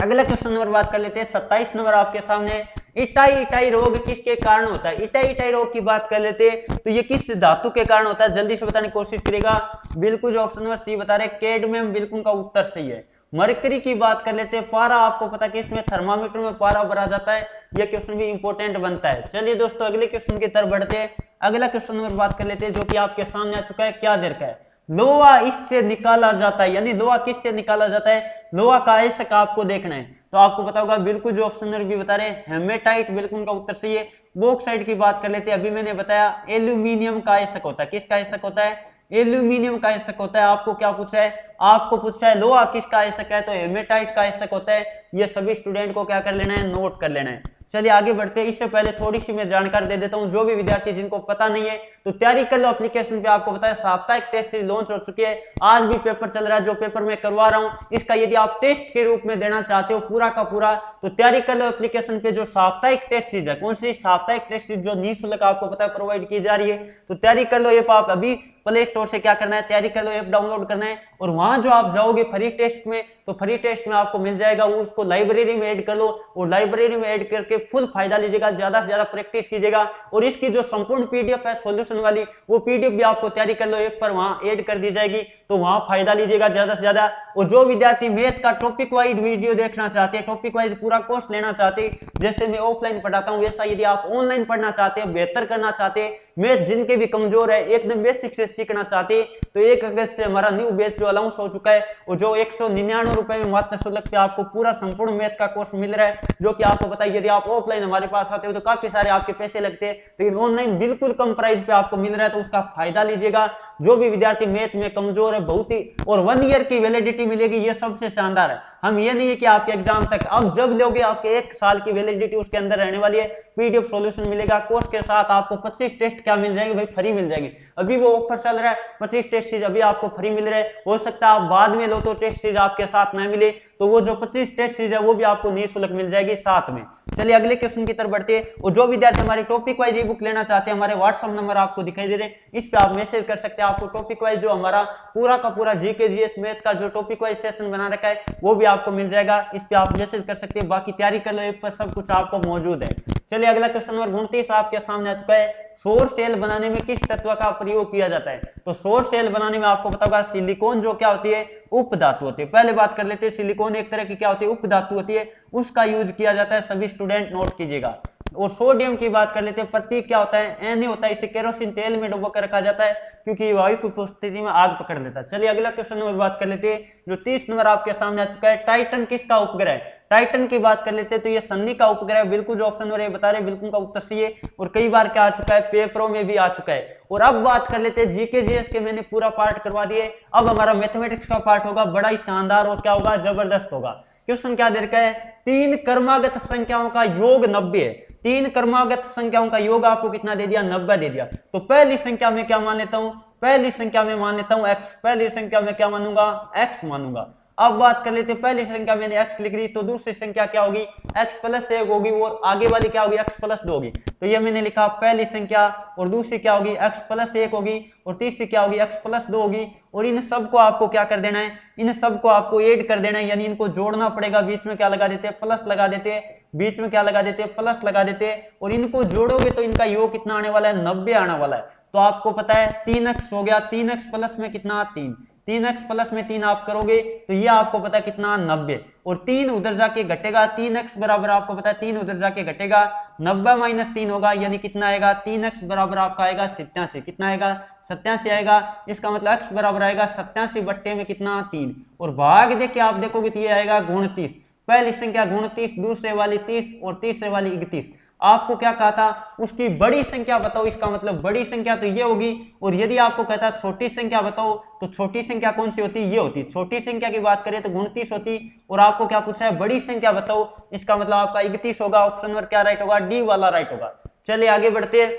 अगला क्वेश्चन नंबर बात कर लेते हैं। 27 नंबर आपके सामने, इटाई इटाई रोग किसके कारण होता है? इटाई इटाई रोग की बात कर लेते हैं तो ये किस धातु के कारण होता है, जल्दी से बताने की कोशिश करेगा। बिल्कुल जो ऑप्शन नंबर सी बता रहे कैडमियम, बिल्कुल का उत्तर सही है। मरकरी की बात कर लेते हैं, पारा, आपको पता कि इसमें थर्मामीटर में पारा भरा जाता है। यह क्वेश्चन भी इंपॉर्टेंट बनता है। चलिए दोस्तों अगले क्वेश्चन की तरफ बढ़ते हैं। अगला क्वेश्चन नंबर बात कर लेते हैं, जो कि आपके सामने आ चुका है, क्या देर का है, लोहा इससे निकाला जाता है। यानी लोहा किससे निकाला जाता है, लोहा का आयस्क आपको देखना है। तो आपको पता होगा बिल्कुल जो ऑप्शन नंबर भी बता रहे हैं हेमेटाइट, बिल्कुल का उत्तर सही है। बॉक्साइट की बात कर लेते हैं, अभी मैंने बताया एल्यूमिनियम का आयस्क होता है। किसका आयस्क होता है, एल्यूमिनियम का आयस्क होता है। आपको क्या पूछा है, आपको पूछा है लोहा किसका आयस्क है, तो हेमेटाइट का आयस्क होता है। ये सभी स्टूडेंट को क्या कर लेना है, नोट कर लेना है। चलिए आगे बढ़ते हैं। इससे पहले थोड़ी सी मैं जानकारी दे देता हूं, जो भी विद्यार्थी जिनको पता नहीं है तो तैयारी कर लो एप्लीकेशन पे। आपको पता है साप्ताहिक टेस्ट सीरीज लॉन्च हो चुकी है, आज भी पेपर चल रहा है। जो पेपर मैं करवा रहा हूं इसका यदि आप टेस्ट के रूप में देना चाहते हो पूरा का पूरा, तो तैयारी कर लो एप्लीकेशन पे। जो साप्ताहिक टेस्ट सीरीज है, कौन सी साप्ताहिक टेस्ट सीरीज, जो निःशुल्क आपको पता है प्रोवाइड की जा रही है, तो तैयारी कर लो। ये आप अभी प्ले स्टोर से क्या करना है, तैयारी कर लो, ऐप डाउनलोड करना है। और वहां जो आप जाओगे फ्री टेस्ट में, तो फ्री टेस्ट में आपको मिल जाएगा, वो उसको लाइब्रेरी में ऐड कर लो। और लाइब्रेरी में ऐड करके फुल फायदा लीजिएगा, ज्यादा से ज्यादा प्रैक्टिस कीजिएगा। और इसकी जो संपूर्ण पीडीएफ है सॉल्यूशन वाली, वो पीडीएफ भी आपको तैयारी कर लो ऐप पर वहां ऐड कर दी जाएगी, तो वहां फायदा लीजिएगा ज्यादा से ज्यादा। और जो विद्यार्थी मैथ का टॉपिक वाइज वीडियो देखना चाहते हैं, टॉपिक वाइज पूरा कोर्स लेना चाहते हैं, जैसे मैं ऑफलाइन पढ़ाता हूं वैसा यदि आप ऑनलाइन पढ़ना चाहते हैं, बेहतर करना चाहते हैं, मैथ जिनके भी कमजोर है एकदम बेसिक से सीखना चाहते हैं, तो 1 अगस्त से हमारा न्यू बैच जो अनाउंस हो चुका है, और जो 199 रुपए में मात्र शुल्क पे आपको पूरा संपूर्ण मैथ का कोर्स मिल रहा है। जो कि आपको पता है यदि आप ऑफलाइन हमारे पास आते हो तो काफी सारे आपके पैसे लगते हैं, लेकिन ऑनलाइन बिल्कुल कम प्राइस पे आपको मिल रहा है, तो उसका फायदा लीजिएगा। जो भी विद्यार्थी मैथ में कमजोर है बहुत ही, और 1 ईयर की वैलिडिटी मिलेगी, ये सबसे शानदार है। हम ये नहीं है कि आपके एग्जाम तक, अब जब लोगे आपके 1 साल की वैलिडिटी उसके अंदर रहने वाली है। पीडीएफ सॉल्यूशन मिलेगा, कोर्स के साथ आपको 25 टेस्ट क्या मिल जाएंगे भाई, फ्री मिल जाएंगे। अभी वो ऑफर चल रहा है, 25 टेस्ट सीरीज अभी आपको फ्री मिल रहे हैं। हो सकता है आप बाद में लो तो टेस्ट सीरीज आपके साथ ना मिले, तो वो जो 25 टेस्ट सीरीज है वो भी आपको निःशुल्क मिल जाएगी साथ में। चलिए अगले क्वेश्चन की तरफ बढ़ते हैं। और जो विद्यार्थी हमारे टॉपिक वाइज ई बुक लेना चाहते हैं, हमारे व्हाट्सएप नंबर आपको दिखाई दे रहे हैं, इस पे आप मैसेज कर सकते हैं। आपको टॉपिक वाइज जो हमारा पूरा का पूरा जीके जीएस मैथ का जो टॉपिक वाइज सेशन बना रखा है वो भी आपको मिल जाएगा, इस पे आप मैसेज कर सकते हैं। बाकी तैयारी कर लो, ऐप पर सब कुछ आपको मौजूद है। चलिए अगला क्वेश्चन नंबर 29 आपके सामने आ चुका है। सौर सेल बनाने में किस तत्व का प्रयोग किया जाता है? तो सौर सेल बनाने में आपको पता होगा सिलिकॉन जो क्या होती है, उप धातु होती है। पहले बात कर लेते हैं, सिलिकॉन एक तरह की क्या होती है, उप धातु होती है, उसका यूज किया जाता है। सभी स्टूडेंट नोट कीजिएगा। और सोडियम की बात कर लेते हैं, प्रतीक क्या होता है, Na होता है। इसे केरोसिन तेल में डुबो कर रखा जाता है क्योंकि वायु की उपस्थिति में आग पकड़ लेता है। चलिए अगला क्वेश्चन नंबर बात कर लेते हैं, जो 30 नंबर आपके सामने आ चुका है। टाइटन किसका उपग्रह है? टाइटन की बात कर लेते हैं तो ये सन्नी का उपग्रह, बिल्कुल जो ऑप्शन नंबर बता रहे हैं बिल्कुल का उत्तर सही है और कई बार क्या आ चुका है, पेपरों में भी आ चुका है। और अब बात कर लेते हैं जीके जीएस के, मैंने पूरा पार्ट करवा दिए, अब हमारा मैथमेटिक्स का पार्ट होगा, बड़ा ही शानदार और क्या होगा, जबरदस्त होगा। क्वेश्चन क्या दे रखा है, तीन क्रमागत संख्याओं का योग 90 है। तीन क्रमागत संख्याओं का योग आपको कितना दे दिया, 90 दे दिया। तो पहली संख्या में क्या मान लेता हूं, पहली संख्या में मान लेता हूं x, पहली संख्या में क्या मानूंगा, x मानूंगा। अब बात कर लेते हैं, पहली संख्या मैंने x लिख दी, तो दूसरी संख्या क्या होगी, x प्लस 1 होगी और आगे वाली क्या होगी, x प्लस 2 होगी। तो ये मैंने लिखा पहली संख्या, और दूसरी क्या होगी, x प्लस 1 होगी, और तीसरी क्या होगी, x प्लस 2 होगी। और इन सबको आपको क्या कर देना है, इन सबको आपको ऐड कर देना है, यानी इनको जोड़ना पड़ेगा। बीच में क्या लगा देते हैं, प्लस लगा देते हैं, बीच में क्या लगा देते हैं, प्लस लगा देते हैं, और इनको जोड़ोगे तो इनका योग कितना आने वाला है, 90 आने वाला है। तो आपको पता है 3x हो गया, 3x प्लस में कितना, 3, 3x प्लस में 3 आप करोगे तो ये आपको पता है कितना, 90। और 3 उधर जाके घटेगा, 3x बराबर आपको पता है 3 उधर जाके घटेगा, 90 माइनस 3 होगा, यानी कितना आएगा, 3x बराबर आपका आएगा 87। कितना आएगा, 87 आएगा। इसका मतलब x बराबर आएगा 87 बट्टे में कितना, 3। और भाग दे के आप देखोगे तो ये आएगा 29। पहली संख्या 29, दूसरे वाली 30 और तीसरे वाली 31। आपको क्या कहा था, उसकी बड़ी संख्या बताओ, इसका मतलब बड़ी संख्या तो ये होगी। और यदि आपको कहता है छोटी संख्या बताओ, तो छोटी संख्या कौन सी होती, ये होती। छोटी संख्या की बात करें तो 29 होती, और आपको क्या पूछा है, बड़ी संख्या बताओ, इसका मतलब आपका 31 होगा। ऑप्शन नंबर क्या राइट होगा, डी वाला राइट होगा। चलिए आगे बढ़ते हैं,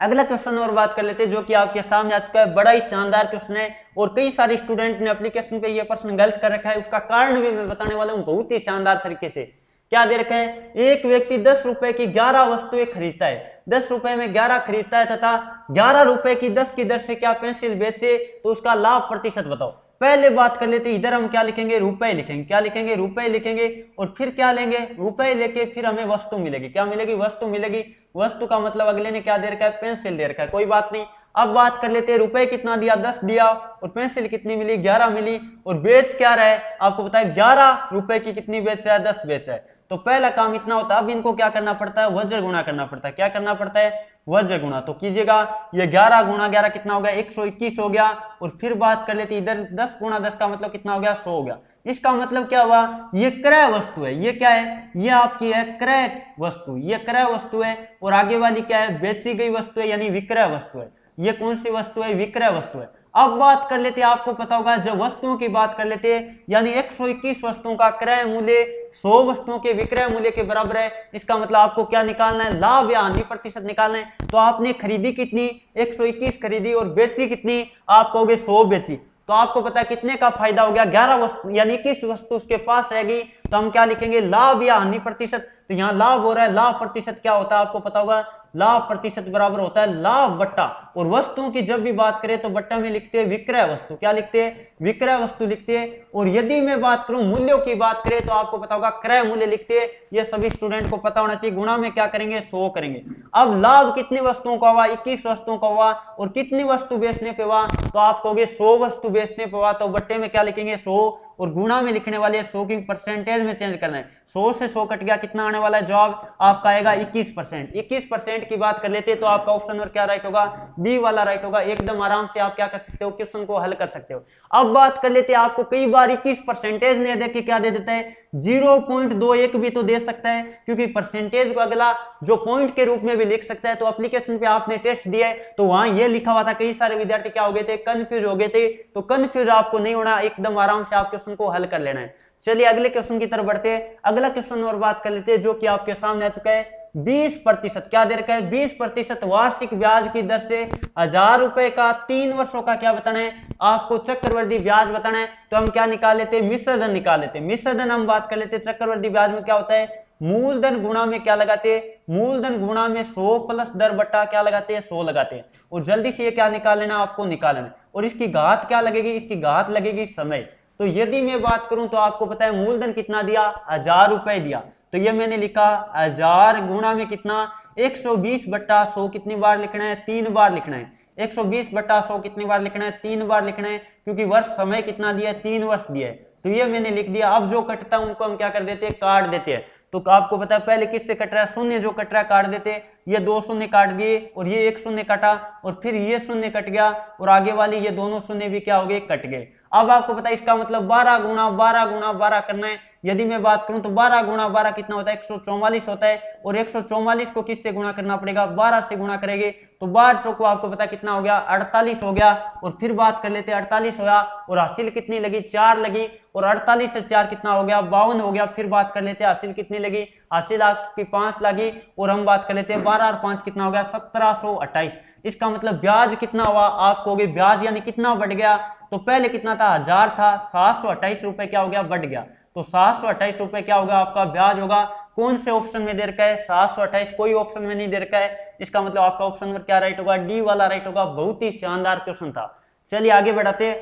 अगला क्वेश्चन और बात कर लेते हैं, जो कि आपके सामने आ चुका है। बड़ा ही शानदार क्वेश्चन है और कई सारे स्टूडेंट ने एप्लीकेशन पे ये प्रश्न गलत कर रखा है, उसका कारण भी मैं बताने वाला हूं बहुत ही शानदार तरीके से। क्या दे रखा है, एक व्यक्ति 10 रुपए की 11 वस्तुएं खरीदता है, 10 रुपए में 11 खरीदता है तथा 11 रुपए की 10 की दर से क्या पेंसिल बेचे, तो उसका लाभ प्रतिशत बताओ। पहले बात कर लेते, इधर हम क्या लिखेंगे, रुपए लिखेंगे। क्या लिखेंगे, रुपए लिखेंगे, और फिर क्या लेंगे, रुपए लेके फिर हमें वस्तु मिलेगी। क्या मिलेगी, वस्तु मिलेगी। वस्तु का मतलब अगले ने क्या दे रखा है, पेंसिल दे रखा है, कोई बात नहीं। अब बात कर लेते हैं, रुपए कितना दिया, 10 दिया, और पेंसिल कितनी मिली, 11 मिली, और बेच क्या रहा है, आपको पता है 11 रुपए की कितनी बेच रहा है, 10 बेच रहा है। तो पहला काम इतना होता है। अब इनको क्या करना पड़ता है, वज्र गुणा करना पड़ता है। क्या करना पड़ता है, वज्र गुणा। तो कीजिएगा, ये 11 गुणा 11 कितना हो गया, 121 हो गया। और फिर बात कर लेते, इधर 10 गुणा 10 का मतलब कितना हो गया, 100 हो गया। इसका मतलब क्या हुआ, ये क्रय वस्तु है। ये क्या है, ये आपकी है क्रय वस्तु, ये क्रय वस्तु है। और आगे वाली क्या है, बेची गई वस्तु है, यानी विक्रय वस्तु है। ये कौन सी वस्तु है, विक्रय वस्तु है। अब बात कर लेते हैं, आपको पता होगा जब वस्तुओं की बात कर लेते हैं, यानी 121 वस्तुओं का क्रय मूल्य 100 वस्तुओं के विक्रय मूल्य के बराबर है। इसका मतलब आपको क्या निकालना है, लाभ या हानि प्रतिशत निकालना है। तो आपने खरीदी कितनी, 121 खरीदी, और बेची कितनी, आप कहोगे 100 बेची। तो आपको पता है कितने का फायदा हो गया, 11 वस्तु, यानी 21 वस्तु उसके पास रहेगी। तो हम क्या लिखेंगे, लाभ या हानि प्रतिशत। तो यहाँ लाभ हो रहा है, लाभ प्रतिशत क्या होता है आपको पता होगा, लाभ प्रतिशत बराबर होता है लाभ बट्टा। और वस्तुओं की जब भी बात करें तो बट्टा में लिखते हैं विक्रय वस्तु। क्या लिखते हैं, विक्रय वस्तु लिखते हैं। और यदि मैं बात करूं मूल्यों की बात करें तो आपको पता होगा क्रय मूल्य लिखते हैं। ये सभी स्टूडेंट को पता होना चाहिए। गुणा में क्या करेंगे, 100 करेंगे। अब लाभ कितनी वस्तुओं का हुआ, 21 वस्तुओं का हुआ। और कितनी वस्तु बेचने पे हुआ, तो आप कहोगे 100 वस्तु बेचने पे हुआ। तो बट्टे में क्या लिखेंगे, 100। और गुणा में लिखने वाले 100 की परसेंटेज में चेंज करना है। 100 से 100 कट गया, कितना आने वाला है, जवाब आपका आएगा 21%। 21% की बात कर लेते हैं तो आपका ऑप्शन नंबर क्या राइट होगा, बी वाला राइट होगा। एकदम आराम से आप क्या कर सकते हो, क्वेश्चन को हल कर सकते हो। अब बात कर लेते हैं, आपको कई बार 21% नहीं दे के क्या दे देता है, 0.21 भी तो दे सकता है, क्योंकि परसेंटेज को अगला जो पॉइंट के रूप में भी लिख सकता है। तो एप्लीकेशन पे आपने टेस्ट दिया है तो वहां ये लिखा हुआ था, कई सारे विद्यार्थी क्या हो गए थे, कंफ्यूज हो गए थे। तो कंफ्यूज आपको नहीं होना, एकदम आराम से आप क्वेश्चन को हल कर लेना है। चलिए अगले क्वेश्चन की तरफ बढ़ते हैं। अगला क्वेश्चन और बात कर लेते हैं, जो कि आपके सामने आ चुका है। 20% क्या दे रखा है, 20% वार्षिक ब्याज की दर से 1000 रुपए का 3 वर्षों का क्या बताना है, आपको चक्रवृद्धि ब्याज बताना है। तो हम क्या निकाल लेते हैं, मिश्रधन निकाल लेते हैं। मिश्रधन हम बात कर लेते हैं, चक्रवृद्धि ब्याज में क्या होता है, मूलधन गुणा में क्या लगाते हैं, मूलधन गुणा में 100 प्लस दर बट्टा क्या लगाते हैं, 100 लगाते हैं। और जल्दी से ये क्या निकाल लेना, आपको निकाल लेना। और इसकी घात क्या लगेगी, इसकी घात लगेगी समय। तो यदि मैं बात करूं तो आपको पता है मूलधन कितना दिया, 1000 रुपए दिया। तो ये मैंने लिखा 1000 गुणा में कितना, 120/100 कितनी बार लिखना है, 3 बार लिखना है। 120/100 कितनी बार लिखना है, 3 बार लिखना है, क्योंकि वर्ष समय कितना दिया है, 3 वर्ष दिया है। तो ये मैंने लिख दिया। अब जो कटता है उनको हम क्या कर देते हैं, काट देते हैं। तो आपको पता है पहले किससे कट रहा है, शून्य जो कट रहा है काट देते। ये 2 शून्य काट दिए और ये 1 शून्य कटा और फिर ये शून्य कट गया और आगे वाली ये दोनों शून्य भी क्या हो गए, कट गए। अब आपको पता है इसका मतलब 12 गुणा 12 गुणा 12 करना है। यदि मैं बात करूं तो 12 गुणा 12 कितना होता है 144 होता है, और 144 को किससे गुणा करना पड़ेगा 12 से गुणा करेंगे तो 12 चौको आपको पता कितना हो गया 48 हो गया। और फिर बात कर लेते हैं 48 होगा और हासिल कितनी लगी 4 लगी, और 48 से 4 कितना हो गया 52 हो गया। फिर बात कर लेते हैं हासिल कितनी लगी, हासिल आपकी 5 लगी, और हम बात कर लेते हैं 12 और 5 कितना हो गया 1728। इसका मतलब ब्याज कितना हुआ आप कहोगे ब्याज यानी कितना बढ़ गया, तो पहले कितना था 1000 था, 728 रुपए क्या हो गया बढ़ गया, तो 728 रुपए क्या होगा आपका ब्याज होगा। कौन से ऑप्शन में दे रखा है 728, कोई ऑप्शन में नहीं दे रखा है, इसका मतलब आपका ऑप्शन नंबर क्या राइट होगा डी वाला राइट होगा। बहुत ही शानदार क्वेश्चन था। चलिए आगे बढ़ाते हैं,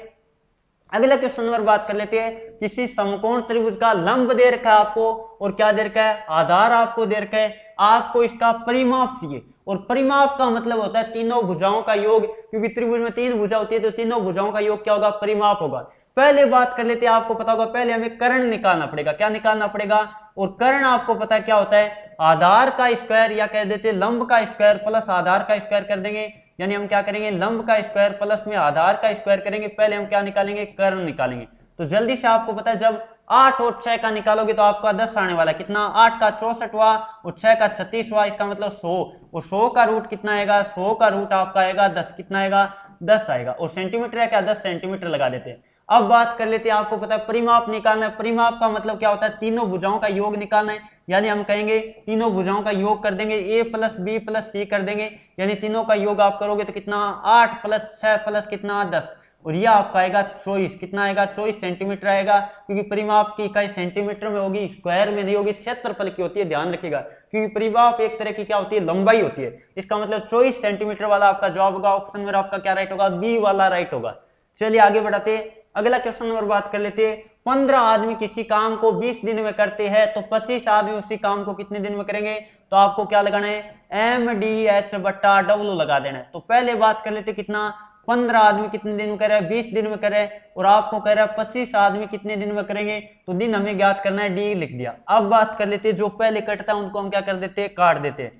अगला क्वेश्चन नंबर बात कर लेते हैं। किसी समकोण त्रिभुज का लंब दे रखा है आपको, और क्या दे रखा है आधार आपको दे रखा है, आपको इसका परिमाप चाहिए, और परिमाप का मतलब होता है तीनों भुजाओं का योग, क्योंकि त्रिभुज में 3 भुजा होती है तो तीनों भुजाओं का योग क्या होगा परिमाप होगा। पहले बात कर लेते हैं, आपको पता होगा पहले हमें कर्ण निकालना पड़ेगा, क्या निकालना पड़ेगा, और कर्ण आपको पता है क्या होता है आधार का स्क्वायर, या कह देते लंब का स्क्वायर प्लस आधार का स्क्वायर कर देंगे, यानी हम क्या करेंगे लंब का स्क्वायर प्लस में आधार का स्क्वायर करेंगे। पहले हम क्या निकालेंगे कर्ण निकालेंगे, तो जल्दी से आपको पता है जब 8 और 6 का निकालोगे तो आपका 10 आने वाला, कितना 8 का 64 हुआ और 6 का 36 हुआ, इसका मतलब 100, और 100 का रूट कितना आएगा 100 का रूट आपका आएगा 10, कितना आएगा 10 आएगा, और सेंटीमीटर है क्या 10 सेंटीमीटर लगा देते हैं। अब बात कर लेते हैं, आपको पता है परिमाप निकालना है, परिमाप का मतलब क्या होता है तीनों भुजाओं का योग निकालना है, यानी हम कहेंगे तीनों भुजाओं का योग कर देंगे, a प्लस बी प्लस सी कर देंगे, यानी तीनों का योग आप करोगे तो कितना 8 प्लस 6 प्लस कितना 10, और यह आपका आएगा 24, कितना आएगा 24 सेंटीमीटर आएगा, क्योंकि परिमाप की इकाई सेंटीमीटर में होगी, स्क्वायर में नहीं होगी, क्षेत्रफल की होती है, ध्यान रखिएगा, क्योंकि परिमाप एक तरह की क्या होती है लंबाई होती है। इसका मतलब 24 सेंटीमीटर वाला आपका जवाब होगा, ऑप्शन में आपका क्या राइट होगा बी वाला राइट होगा। चलिए आगे बढ़ाते हैं, अगला क्वेश्चन नंबर बात कर लेते हैं। 15 आदमी किसी काम को 20 दिन में करते हैं तो 25 आदमी उसी काम को कितने दिन में करेंगे, तो आपको क्या लगाना है MDH बट्टा W लगा देना है। तो पहले बात कर लेते कितना 15 आदमी कितने दिन में करे 20 दिन में करे, और आपको कह रहा है 25 आदमी कितने दिन में करेंगे, तो दिन हमें ज्ञात करना है डी लिख दिया। अब बात कर लेते जो पहले कटता है उनको हम क्या कर देते हैं काट देते हैं,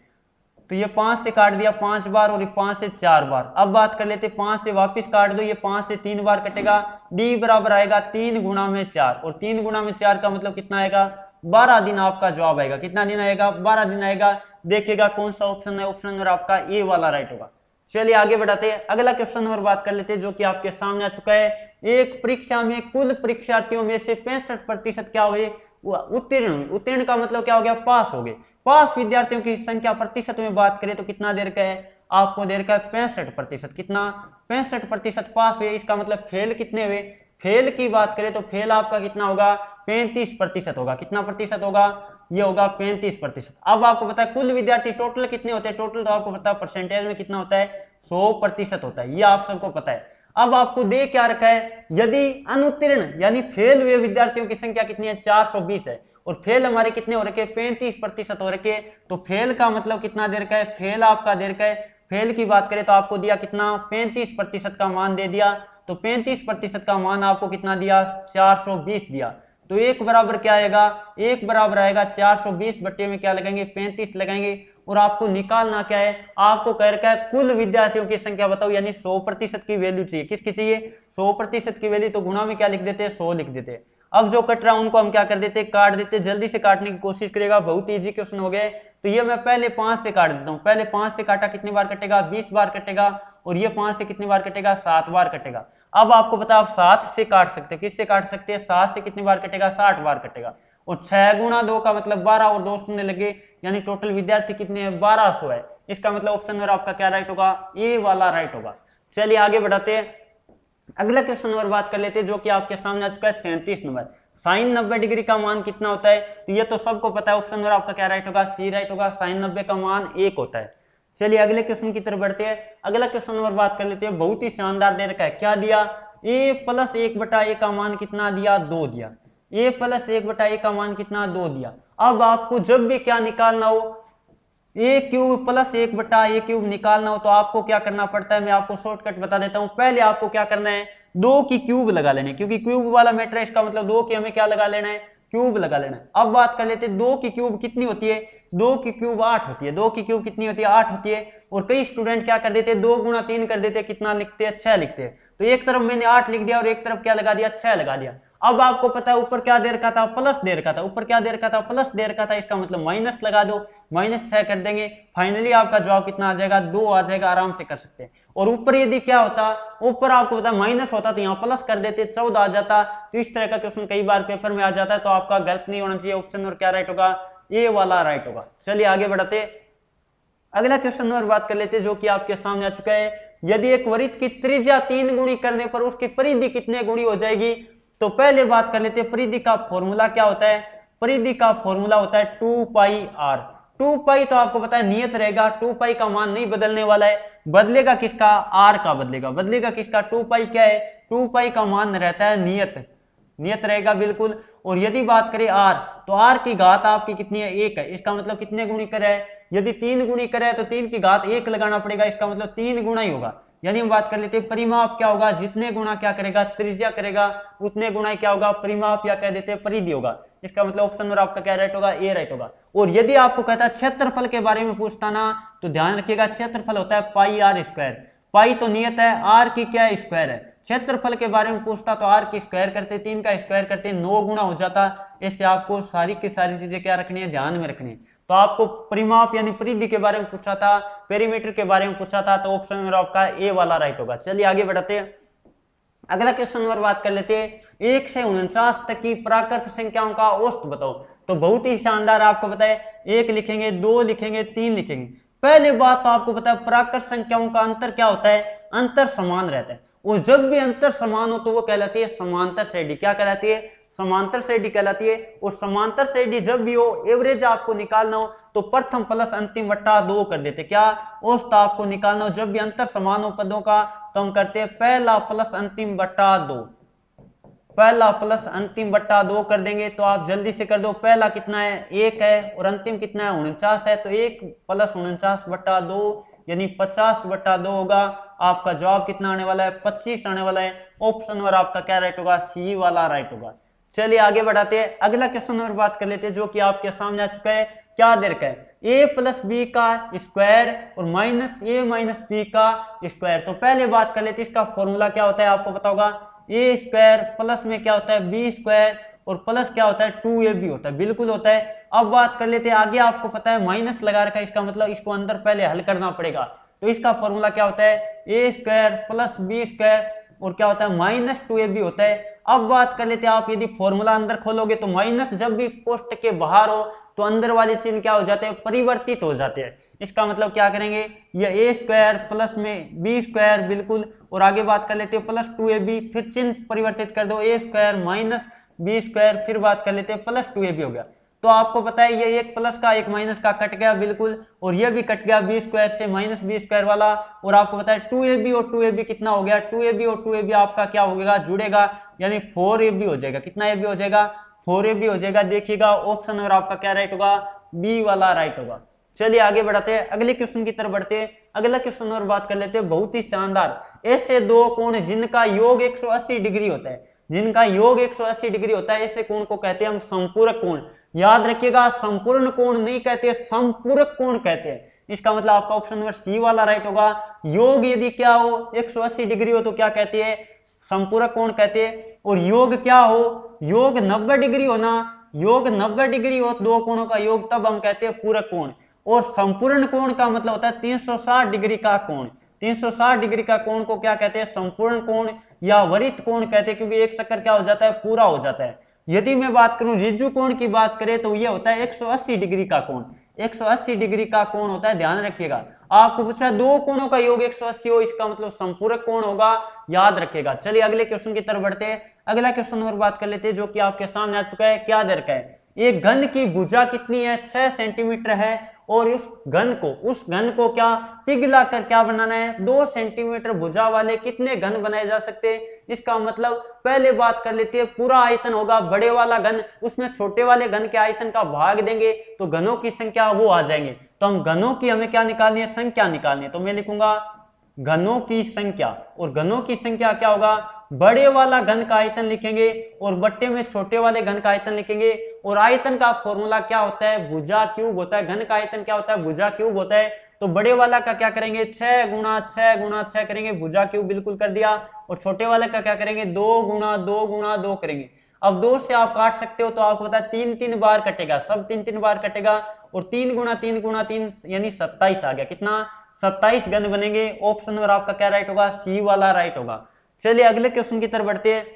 तो ये 5 से काट दिया 5 बार और ये 5 से 4 बार। अब बात कर लेते 5 से वापस काट दो, ये 5 से 3 बार कटेगा, डी बराबर आएगा 3 गुणा में 4, और 3 गुणा में 4 का मतलब कितना आएगा 12 दिन आपका जवाब आएगा, कितना दिन आएगा 12 दिन आएगा। देखिएगा कौन सा ऑप्शन है, ऑप्शन नंबर आपका ए वाला राइट होगा। चलिए आगे बढ़ाते हैं, अगला क्वेश्चन नंबर बात कर लेते हैं जो कि आपके सामने आ चुका है। एक परीक्षा में कुल परीक्षार्थियों में से 65% क्या हुए उत्तीर्ण हुए, उत्तीर्ण का मतलब क्या हो गया पास हो गए। पास विद्यार्थियों की संख्या प्रतिशत में बात करें तो कितना दे रखा है आपको दे रखा है 65%, कितना 65% पास हुए, इसका मतलब फेल कितने हुए, फेल की बात करें तो फेल आपका कितना होगा 35% होगा, कितना प्रतिशत होगा ये होगा 35%। अब आपको पता है कुल विद्यार्थी टोटल कितने होते हैं, टोटल तो आपको पता है परसेंटेज में कितना होता है 100% होता है, ये आप सबको पता है। अब आपको दे क्या रखा है, यदि अनुत्तीर्ण यानी फेल हुए विद्यार्थियों की संख्या कितनी है 420 है, और फेल हमारे कितने हो रखे 35% हो रखे, तो फेल का मतलब कितना दे रखा है, फेल आपका दे रखा है, फेल की बात करें तो आपको दिया कितना 35% का मान दे दिया, तो 35% का मान आपको कितना दिया 420 दिया, तो एक बराबर क्या आएगा, एक बराबर आएगा 420 बट्टे में क्या लगाएंगे 35 लगाएंगे, और आपको निकालना क्या है, आपको कह रखा है कुल विद्यार्थियों की संख्या बताओ, यानी 100% की वैल्यू चाहिए, किसकी चाहिए 100% की वैल्यू, तो गुणा में क्या लिख देते हैं 100 लिख देते हैं। अब जो कट रहा है उनको हम क्या कर देते हैं काट देते हैं, जल्दी से काटने की कोशिश करेगा, बहुत इजी क्वेश्चन हो गए। तो ये मैं पहले 5 से काट देता हूं, पहले 5 से काटा कितनी बार कटेगा 20 बार कटेगा, और ये 5 से कितनी बार कटेगा 7 बार कटेगा। अब आपको पता आप 7 से काट सकते हैं, किससे काट सकते हैं 7 से कितनी बार कटेगा 60 बार कटेगा, और 6 गुणा 2 का मतलब 12 और 2 शून्य लगे, यानी टोटल विद्यार्थी कितने हैं 1200 है, इसका मतलब ऑप्शन नंबर आपका क्या राइट होगा ए वाला राइट होगा। चलिए आगे बढ़ाते हैं, अगला क्वेश्चन नंबर बात कर लेते हैं जो कि आपके सामने आ चुका है 37 नंबर। साइन 90 डिग्री का मान कितना होता है, तो ये तो सबको पता है, ऑप्शन नंबर आपका क्या राइट होगा सी राइट होगा, साइन 90 का मान 1 होता है। चलिए अगले क्वेश्चन की तरफ बढ़ते हैं, अगला क्वेश्चन नंबर बात कर लेते हैं, बहुत ही शानदार दे रखा है, क्या दिया a प्लस 1/a का मान कितना दिया 2 दिया, a प्लस 1/a का मान कितना 2 दिया। अब आपको जब भी क्या निकालना हो a cube plus 1/a cube निकालना हो तो आपको क्या करना पड़ता है, मैं आपको शॉर्टकट बता देता हूं, पहले आपको क्या करना है 2 की क्यूब लगा लेने, क्योंकि क्यूब वाला मैटर है, इसका मतलब 2 की हमें क्या लगा लेना है क्यूब लगा लेना है। अब बात कर लेते हैं 2 की क्यूब कितनी होती है, 2 की क्यूब 8 होती है, 2 की क्यूब कितनी होती है 8 होती है, और कई स्टूडेंट क्या कर देते हैं 2 गुणा 3 कर देते हैं, कितना लिखते हैं 6 लिखते हैं, तो एक तरफ मैंने 8 लिख दिया और एक तरफ क्या लगा दिया 6 लगा दिया। अब आपको पता है ऊपर क्या दे रखा था, प्लस दे रखा था, ऊपर क्या दे रखा था, प्लस दे रखा था, इसका मतलब माइनस लगा दो, -6 कर देंगे, फाइनली आपका जवाब कितना आ जाएगा, 2 आ जाएगा, आराम से कर सकते हैं। और ऊपर यदि क्या होता, ऊपर आपको पता माइनस होता तो यहाँ प्लस कर देते, 14 आ जाता। तो इस तरह का क्वेश्चन कई बार पेपर में आ जाता है, तो आपका गलत नहीं होना चाहिए ऑप्शन, और क्या राइट होगा, ए वाला राइट होगा। चलिए आगे बढ़ते, अगला क्वेश्चन और बात कर लेते हैं जो कि आपके सामने आ चुका है। यदि एक वृत्त की त्रिज्या 3 गुणी करने पर उसकी परिधि कितने गुणी हो जाएगी। तो पहले बात कर लेते हैं परिधि का फॉर्मूला क्या होता है। परिधि का फॉर्मूला होता है 2 पाई आर। 2 पाई तो आपको पता है नियत रहेगा, 2 पाई का मान नहीं बदलने वाला है, बदलेगा किसका, आर का बदलेगा, बदलेगा किसका, 2 पाई क्या है, 2 पाई का मान रहता है नियत, नियत रहेगा बिल्कुल। और यदि बात करें आर, तो आर की घात आपकी कितनी है, 1 है, इसका मतलब कितने गुणी करे, यदि 3 गुणी करे तो 3 की घात 1 लगाना पड़ेगा, इसका मतलब 3 गुना ही होगा। यानी हम बात कर लेते हैं परिमाप क्या होगा, जितने गुना क्या करेगा, त्रिज्या करेगा, उतने गुना क्या होगा, परिमाप, या कह देते हैं परिधि होगा। इसका मतलब ऑप्शन नंबर आपका क्या राइट होगा, ए राइट होगा। और यदि आपको कहता है क्षेत्रफल के बारे में पूछता ना, तो ध्यान रखिएगा क्षेत्रफल होता है पाई आर स्क्वायर। पाई तो नियत है, आर की क्या है, स्क्वायर है। क्षेत्रफल के बारे में पूछता तो आर की स्क्वायर करते, 3 का स्क्वायर करते, 9 गुना हो जाता। इससे आपको सारी की सारी चीजें क्या रखनी है, ध्यान में रखनी है। तो आपको परिमाप यानी परिधि के बारे में पूछा था, पेरीमीटर के बारे में पूछा था, तो ऑप्शन नंबर आपका ए वाला राइट होगा। चलिए आगे बढ़ते हैं, अगला क्वेश्चन नंबर बात कर लेते हैं। 1 से 49 तक की प्राकृत संख्याओं का औसत बताओ। तो बहुत ही शानदार, आपको बताए 1 लिखेंगे, 2 लिखेंगे, 3 लिखेंगे। पहले बात तो आपको पता है प्राकृत संख्याओं का अंतर क्या होता है, अंतर समान रहता है। और जब भी अंतर समान हो तो वो कहलाती है समांतर श्रेणी। क्या कहलाती है, समांतर श्रेणी कहलाती है। और समांतर श्रेणी जब भी हो, एवरेज आपको निकालना हो तो प्रथम प्लस अंतिम बट्टा 2 कर देते। क्या, औसत आपको निकालना हो जब भी अंतर समान हो पदों का, तो हम करते हैं पहला प्लस अंतिम बट्टा 2, पहला प्लस अंतिम बट्टा 2 कर देंगे। तो आप जल्दी से कर दो, पहला कितना है, 1 है, और अंतिम कितना है, 49 है। तो 1 प्लस 49 बट्टा 2 यानी 50 बट्टा 2 होगा। आपका जवाब कितना आने वाला है, 25 आने वाला है। ऑप्शन नंबर आपका क्या राइट होगा, सी वाला राइट होगा। चलिए आगे बढ़ाते हैं, अगला क्वेश्चन नंबर बात कर लेते हैं जो कि आपके सामने आ चुका है। क्या दे रखा है, a प्लस बी का स्क्वायर और माइनस ए माइनस बी का स्क्वायर। तो पहले बात कर लेते हैं इसका फॉर्मूला क्या होता है, आपको पता होगा ए स्क्वायर प्लस में क्या होता है, बी स्क्वायर, और प्लस क्या होता है, 2ab होता है, बिल्कुल होता है। अब बात कर लेते हैं आगे, आपको पता है माइनस लगा रखा है, इसका मतलब इसको अंदर पहले हल करना पड़ेगा। तो इसका फॉर्मूला क्या होता है, ए स्क्वायर प्लस बी स्क्वायर, और क्या होता है माइनस 2ab होता है। अब बात कर लेते हैं, आप यदि फॉर्मूला अंदर खोलोगे तो माइनस जब भी कोष्ट के बाहर हो तो अंदर वाले चिन्ह क्या हो जाते हैं, परिवर्तित हो जाते हैं। इसका मतलब क्या करेंगे, ये ए स्क्वायर प्लस में बी स्क्वायर, बिल्कुल। और आगे बात कर लेते हैं प्लस 2ab, फिर चिन्ह परिवर्तित कर दो, ए स्क्वायर माइनस बी स्क्वायर, फिर बात कर लेते हैं प्लस 2ab हो गया। तो आपको पता है ये एक प्लस का एक माइनस का कट गया, बिल्कुल, और ये भी कट गया बी स्क्वायर से माइनस बी स्क्वायर वाला। और आपको पता है 2ab और 2ab कितना हो गया, 2ab और 2ab आपका क्या होगा, जुड़ेगा, यानी 4ab हो जाएगा। कितना ab हो जाएगा, 4ab हो जाएगा। देखिएगा ऑप्शन नंबर आपका क्या राइट होगा, बी वाला राइट होगा। चलिए आगे बढ़ाते हैं, अगले क्वेश्चन की तरफ बढ़ते हैं। अगला क्वेश्चन और बात कर लेते हैं, बहुत ही शानदार। ऐसे दो कोण जिनका योग 180 डिग्री होता है, जिनका योग 180 डिग्री होता है, ऐसे कोण को कहते हैं हम संपूरक कोण। याद रखिएगा, संपूर्ण कोण नहीं कहते, संपूरक कोण कहते हैं। इसका मतलब आपका ऑप्शन नंबर सी वाला राइट होगा। योग यदि क्या हो 180 डिग्री हो तो क्या कहते हैं, संपूरक कोण कहते हैं। और योग क्या हो, योग 90 डिग्री हो ना, योग 90 डिग्री हो दो कोणों का योग, तब हम कहते हैं पूरक कोण। और संपूर्ण कोण का मतलब होता है 360 डिग्री का कोण। 360 डिग्री का कोण को क्या कहते हैं, संपूर्ण कोण या वरित कोण कहते हैं, क्योंकि एक चक्कर क्या हो जाता है, पूरा हो जाता है। यदि मैं बात करूं ऋजु कोण की बात करें तो यह होता है 180 डिग्री का कोण। 180 डिग्री का कोण होता है, ध्यान रखिएगा। आपको पूछा दो कोणों का योग 180 हो, इसका मतलब संपूरक कोण होगा, याद रखिएगा। चलिए अगले क्वेश्चन की तरफ बढ़ते हैं। अगला क्वेश्चन और बात कर लेते हैं जो कि आपके सामने आ चुका है। क्या दे रखा है, एक घन की भुजा कितनी है, 6 सेंटीमीटर है। और उस घन को क्या पिघला कर क्या बनाना है, 2 सेंटीमीटर भुजा वाले कितने घन बनाए जा सकते हैं। इसका मतलब पहले बात कर लेते हैं, पूरा आयतन होगा बड़े वाला घन, उसमें छोटे वाले घन के आयतन का भाग देंगे तो घनों की संख्या वो आ जाएंगे। तो हम घनों की हमें क्या निकालनी है, संख्या निकालनी है। तो मैं लिखूंगा घनों की संख्या, और घनों की संख्या क्या होगा, बड़े वाला घन का आयतन लिखेंगे और बट्टे में छोटे वाले घन का आयतन लिखेंगे। और आयतन का फॉर्मूला क्या होता है, भुजा क्यूब होता है। घन का आयतन क्या होता है, भुजा क्यूब होता है। तो बड़े वाला का क्या करेंगे, 6 गुणा 6 गुणा 6 करेंगे, भुजा क्यूब बिल्कुल कर दिया। और छोटे वाले का क्या करेंगे, 2 गुणा 2 गुणा 2 करेंगे। अब 2 से आप काट सकते हो तो आपको पता है 3 बार कटेगा, सब 3 बार कटेगा और 3 गुणा 3 गुणा 3 यानी 27 आ गया। कितना? 27 घन बनेंगे। ऑप्शन नंबर आपका क्या राइट होगा? सी वाला राइट होगा। चलिए अगले क्वेश्चन की तरफ बढ़ते हैं।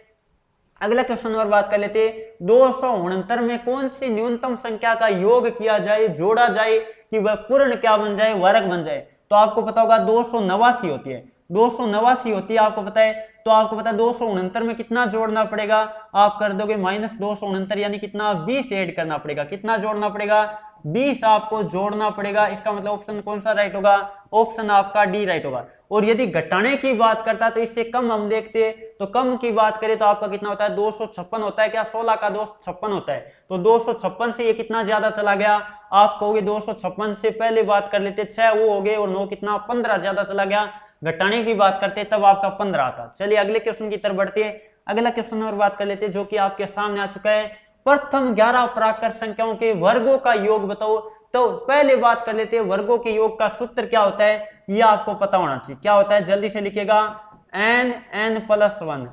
अगला क्वेश्चन नंबर बात कर लेते हैं 269 में कौन सी न्यूनतम संख्या का योग किया जाए, जोड़ा जाए कि वह पूर्ण क्या बन जाए, वर्ग बन जाए। तो आपको पता होगा 289 होती है, 289 होती है आपको पता है। तो आपको पता है 269 में कितना जोड़ना पड़ेगा, आप कर दोगे -269 यानी कितना 20 ऐड करना पड़ेगा। कितना जोड़ना पड़ेगा? 20 आपको जोड़ना पड़ेगा। इसका मतलब ऑप्शन कौन सा राइट होगा? ऑप्शन आपका डी राइट होगा। और यदि घटाने की बात करता है तो इससे कम हम देखते हैं, तो कम की बात करें तो आपका कितना होता है? 256 होता है। क्या 16 का 256 होता है? तो 256 से ये कितना ज्यादा चला गया? आप कहोगे 256 से पहले बात कर लेते 6 वो हो गए और 9 कितना 15 ज्यादा चला गया। घटाने की बात करते तब आपका 15 आता। चलिए अगले क्वेश्चन की तरफ बढ़ते हैं। अगला क्वेश्चन और बात कर लेते हैं जो कि आपके सामने आ चुका है। प्रथम 11 प्राकृत संख्याओं के वर्गों का योग बताओ। तो पहले बात कर लेते हैं वर्गों के योग का सूत्र क्या होता है, यह आपको पता होना चाहिए। क्या होता है? जल्दी से लिखिएगा, n n+1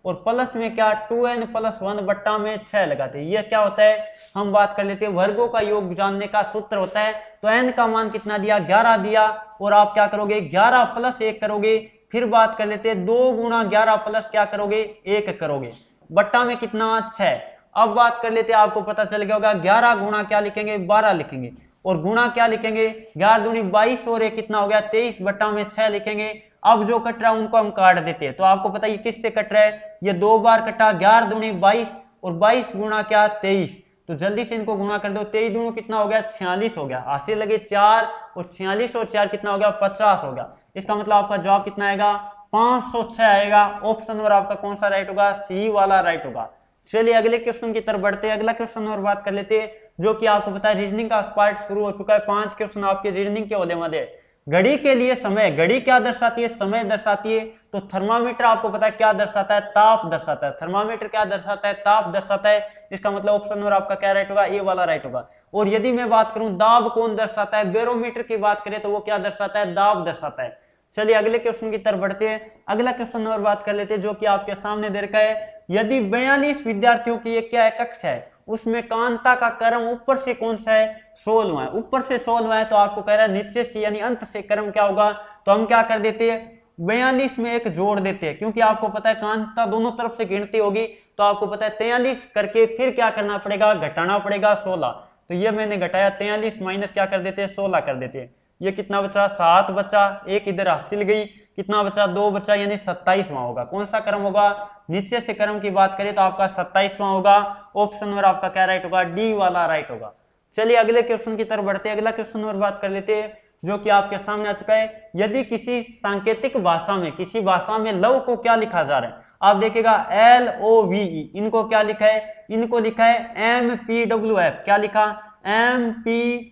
और प्लस में क्या 2n+1 बट्टा में 6 लगाते हैं। यह क्या होता है? हम बात कर लेते हैं वर्गों का योग जानने का सूत्र होता है। तो n का मान कितना दिया? 11 दिया और आप क्या करोगे? 11 + 1 करोगे। फिर बात कर लेते हैं 2 × 11 प्लस क्या करोगे? 1 करोगे, बट्टा में कितना 6। अब बात कर लेते हैं, आपको पता चल गया होगा 11 गुणा क्या लिखेंगे? 12 लिखेंगे और गुणा क्या लिखेंगे? 11 दूनी 22 और 1 कितना हो गया? 23 बट्टा में 6 लिखेंगे। अब जो कट रहा है उनको हम काट देते हैं। तो आपको पता है ये किससे कट रहा है? ये 2 बार कटा, 11 दूनी 22 और 22 गुणा क्या 23। तो जल्दी से इनको गुणा कर दो। 23 दूनी कितना हो गया? 46 हो गया। हासिल लगे 4 और 46 और 4 कितना हो गया? 50 हो गया। इसका मतलब आपका जवाब कितना आएगा? 506 आएगा। ऑप्शन नंबर आपका कौन सा राइट होगा? सी वाला राइट होगा। चलिए अगले क्वेश्चन की तरफ बढ़ते हैं। अगला क्वेश्चन और बात कर लेते हैं जो कि आपको पता है रीजनिंग का पार्ट शुरू हो चुका है। 5 क्वेश्चन आपके रीजनिंग के होने वाले। घड़ी के लिए समय, घड़ी क्या दर्शाती है? समय दर्शाती है। तो थर्मामीटर आपको पता है क्या दर्शाता है? ताप दर्शाता है। थर्मामीटर क्या दर्शाता है? ताप दर्शाता है। इसका मतलब ऑप्शन नंबर आपका क्या राइट होगा? ए वाला राइट होगा। और यदि मैं बात करूं दाब कौन दर्शाता है? बैरोमीटर की बात करें तो वो क्या दर्शाता है? दाब दर्शाता है। चलिए अगले क्वेश्चन की तरफ बढ़ते हैं। अगला क्वेश्चन और बात कर लेते हैं जो कि आपके सामने दे रखा है। यदि 42 विद्यार्थियों की एक क्या है? कक्षा है, उसमें कांता का क्रम ऊपर से कौन सा है? 16वां है। ऊपर से 16वां है तो आपको कह रहा है नीचे से यानी अंत से क्रम क्या होगा? तो हम क्या कर देते हैं? 42 में एक जोड़ देते हैं, क्योंकि आपको पता है कांता दोनों तरफ से गिनती होगी। तो आपको पता है 43 करके फिर क्या करना पड़ेगा? घटाना पड़ेगा 16। तो ये मैंने घटाया 43 माइनस क्या कर देते हैं? 16 कर देते हैं। ये कितना बचा? 7 बचा। एक इधर हासिल गई, कितना बचा? 2 बचा, यानी 27वां होगा। कौन सा क्रम होगा? नीचे से क्रम की बात करें तो आपका 27वां होगा। ऑप्शन नंबर आपका क्या राइट होगा? डी वाला राइट होगा। चलिए अगले क्वेश्चन की तरफ बढ़ते हैं। अगला क्वेश्चन नंबर बात कर लेते हैं जो कि आपके सामने आ चुका है। यदि किसी सांकेतिक भाषा में, किसी भाषा में लव को क्या लिखा जा रहा है? आप देखिएगा LOVE, इनको क्या लिखा है? इनको लिखा है MPWF। क्या लिखा? MP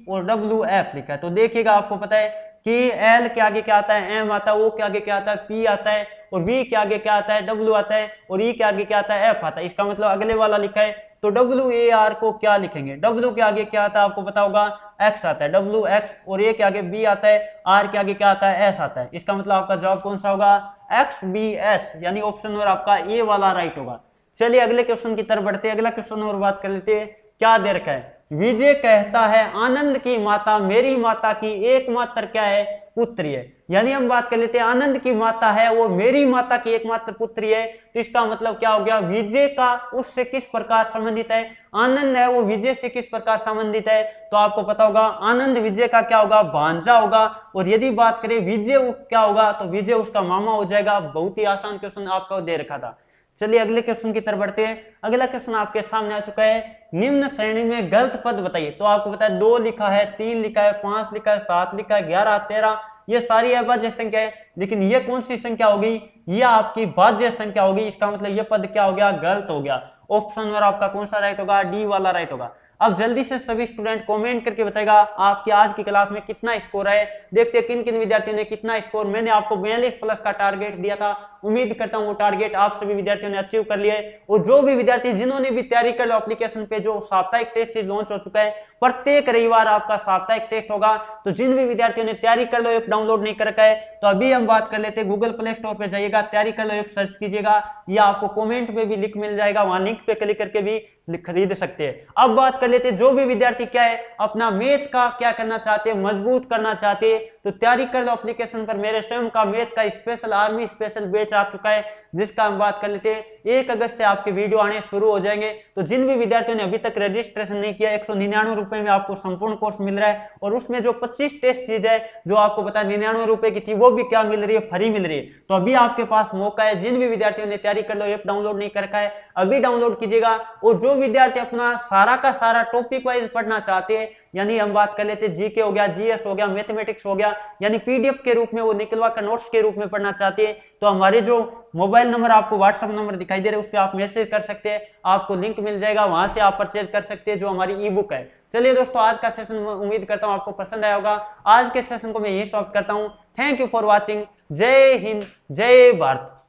और WF लिखा है। तो देखिएगा आपको पता है कि L के आगे क्या आता है? M आता है। O के आगे क्या आता है? P आता है। और V के आगे क्या आता है? W आता है। और E के आगे क्या आता है? F आता है। इसका मतलब अगले वाला लिखा है। तो WAR को क्या लिखेंगे? W के आगे क्या आता है? आपको पता होगा X आता है, WX। और A के आगे B आता है, R के आगे क्या आता है? S आता है। इसका मतलब आपका जवाब कौन सा होगा? XBS, यानी ऑप्शन नंबर आपका A वाला राइट होगा। चलिए अगले क्वेश्चन की तरफ बढ़ते हैं। अगला क्वेश्चन और बात कर लेते हैं। क्या दे रखा है? विजय कहता है आनंद की माता मेरी माता की एकमात्र क्या है? पुत्री है। यानी हम बात कर लेते हैं आनंद की माता है वो मेरी माता की एकमात्र पुत्री है। तो इसका मतलब क्या हो गया? विजय का उससे किस प्रकार संबंधित है? आनंद है वो विजय से किस प्रकार संबंधित है? तो आपको पता होगा आनंद विजय का क्या होगा? भांजा होगा। और यदि बात करें विजय क्या होगा? तो विजय उसका मामा हो जाएगा। बहुत ही आसान क्वेश्चन आपको दे रखा था। चलिए अगले क्वेश्चन की तरफ बढ़ते हैं। अगला क्वेश्चन आपके सामने आ चुका है। निम्न श्रेणी में गलत पद बताइए। तो आपको पता है 2 लिखा है, 3 लिखा है, 5 लिखा है, 7 लिखा है, 11, 13, ये सारी अभाज्य संख्या है। लेकिन ये कौन सी संख्या होगी? ये आपकी भाज्य संख्या होगी। इसका मतलब ये पद क्या हो गया? गलत हो गया। ऑप्शन नंबर आपका कौन सा राइट होगा? डी वाला राइट होगा। अब जल्दी से सभी स्टूडेंट कमेंट करके बताएगा आपकी आज की क्लास में कितना स्कोर है। देखते हैं किन किन विद्यार्थियों ने कितना स्कोर। मैंने आपको 42 प्लस का टारगेट दिया था उम्मीद करता हूं वो टारगेट आप सभी विद्यार्थियों ने अचीव कर लिया है। और जो भी विद्यार्थी जिन्होंने भी तैयारी कर लो एप्लीकेशन पे, जो साप्ताहिक टेस्ट सीरीज लॉन्च हो चुका है, प्रत्येक रविवार आपका साप्ताहिक टेस्ट होगा। तो जिन भी विद्यार्थियों ने तैयारी कर लो ऐप डाउनलोड नहीं कर रखा है, तो अभी हम बात कर लेते हैं, गूगल प्ले स्टोर पे जाइएगा, तैयारी कर लो ऐप सर्च कीजिएगा, या आपको कमेंट में भी लिंक मिल जाएगा, वहां लिंक पे क्लिक करके भी खरीद सकते हैं। अब बात कर लेते हैं, जो भी विद्यार्थी क्या है अपना मैथ का क्या करना चाहते हैं, मजबूत करना चाहते हैं, तो तैयारी कर लो एप्लीकेशन पर मेरे स्वयं का मैथ का स्पेशल आर्मी स्पेशल बैच आ चुका है, जिसका हम बात कर लेते हैं। 1 अगस्त से आपके वीडियो आने शुरू हो जाएंगे। तो जिन भी विद्यार्थियों ने अभी तक रजिस्ट्रेशन नहीं किया, 199 रुपए में आपको संपूर्ण कोर्स मिल रहा है, और उसमें जो 25 टेस्ट सीरीज है जो आपको पता 99 रुपए की थी, वो भी क्या मिल रही है, फ्री मिल रही है। तो अभी आपके पास मौका है, जिन भी विद्यार्थियों ने तैयारी कर लो ऐप डाउनलोड नहीं कर रखा है अभी डाउनलोड कीजिएगा। और जो विद्यार्थी अपना सारा का सारा टॉपिक वाइज पढ़ना चाहते हैं, यानी हम बात कर लेते हैं जीके हो गया, जीएस हो गया, मैथमेटिक्स हो गया, यानी पीडीएफ के रूप में वो निकलवा कर नोट्स के रूप में पढ़ना चाहते हैं, तो हमारे जो मोबाइल नंबर आपको व्हाट्सएप नंबर दिखाई दे रहे हैं उस पर आप मैसेज कर सकते हैं, आपको लिंक मिल जाएगा, वहां से आप परचेज कर सकते हैं जो हमारी ई बुक है। चलिए दोस्तों, आज का सेशन उम्मीद करता हूं आपको पसंद आया होगा। आज के सेशन को मैं यही समाप्त करता हूं। Thank you for watching. जय हिंद, जय भारत।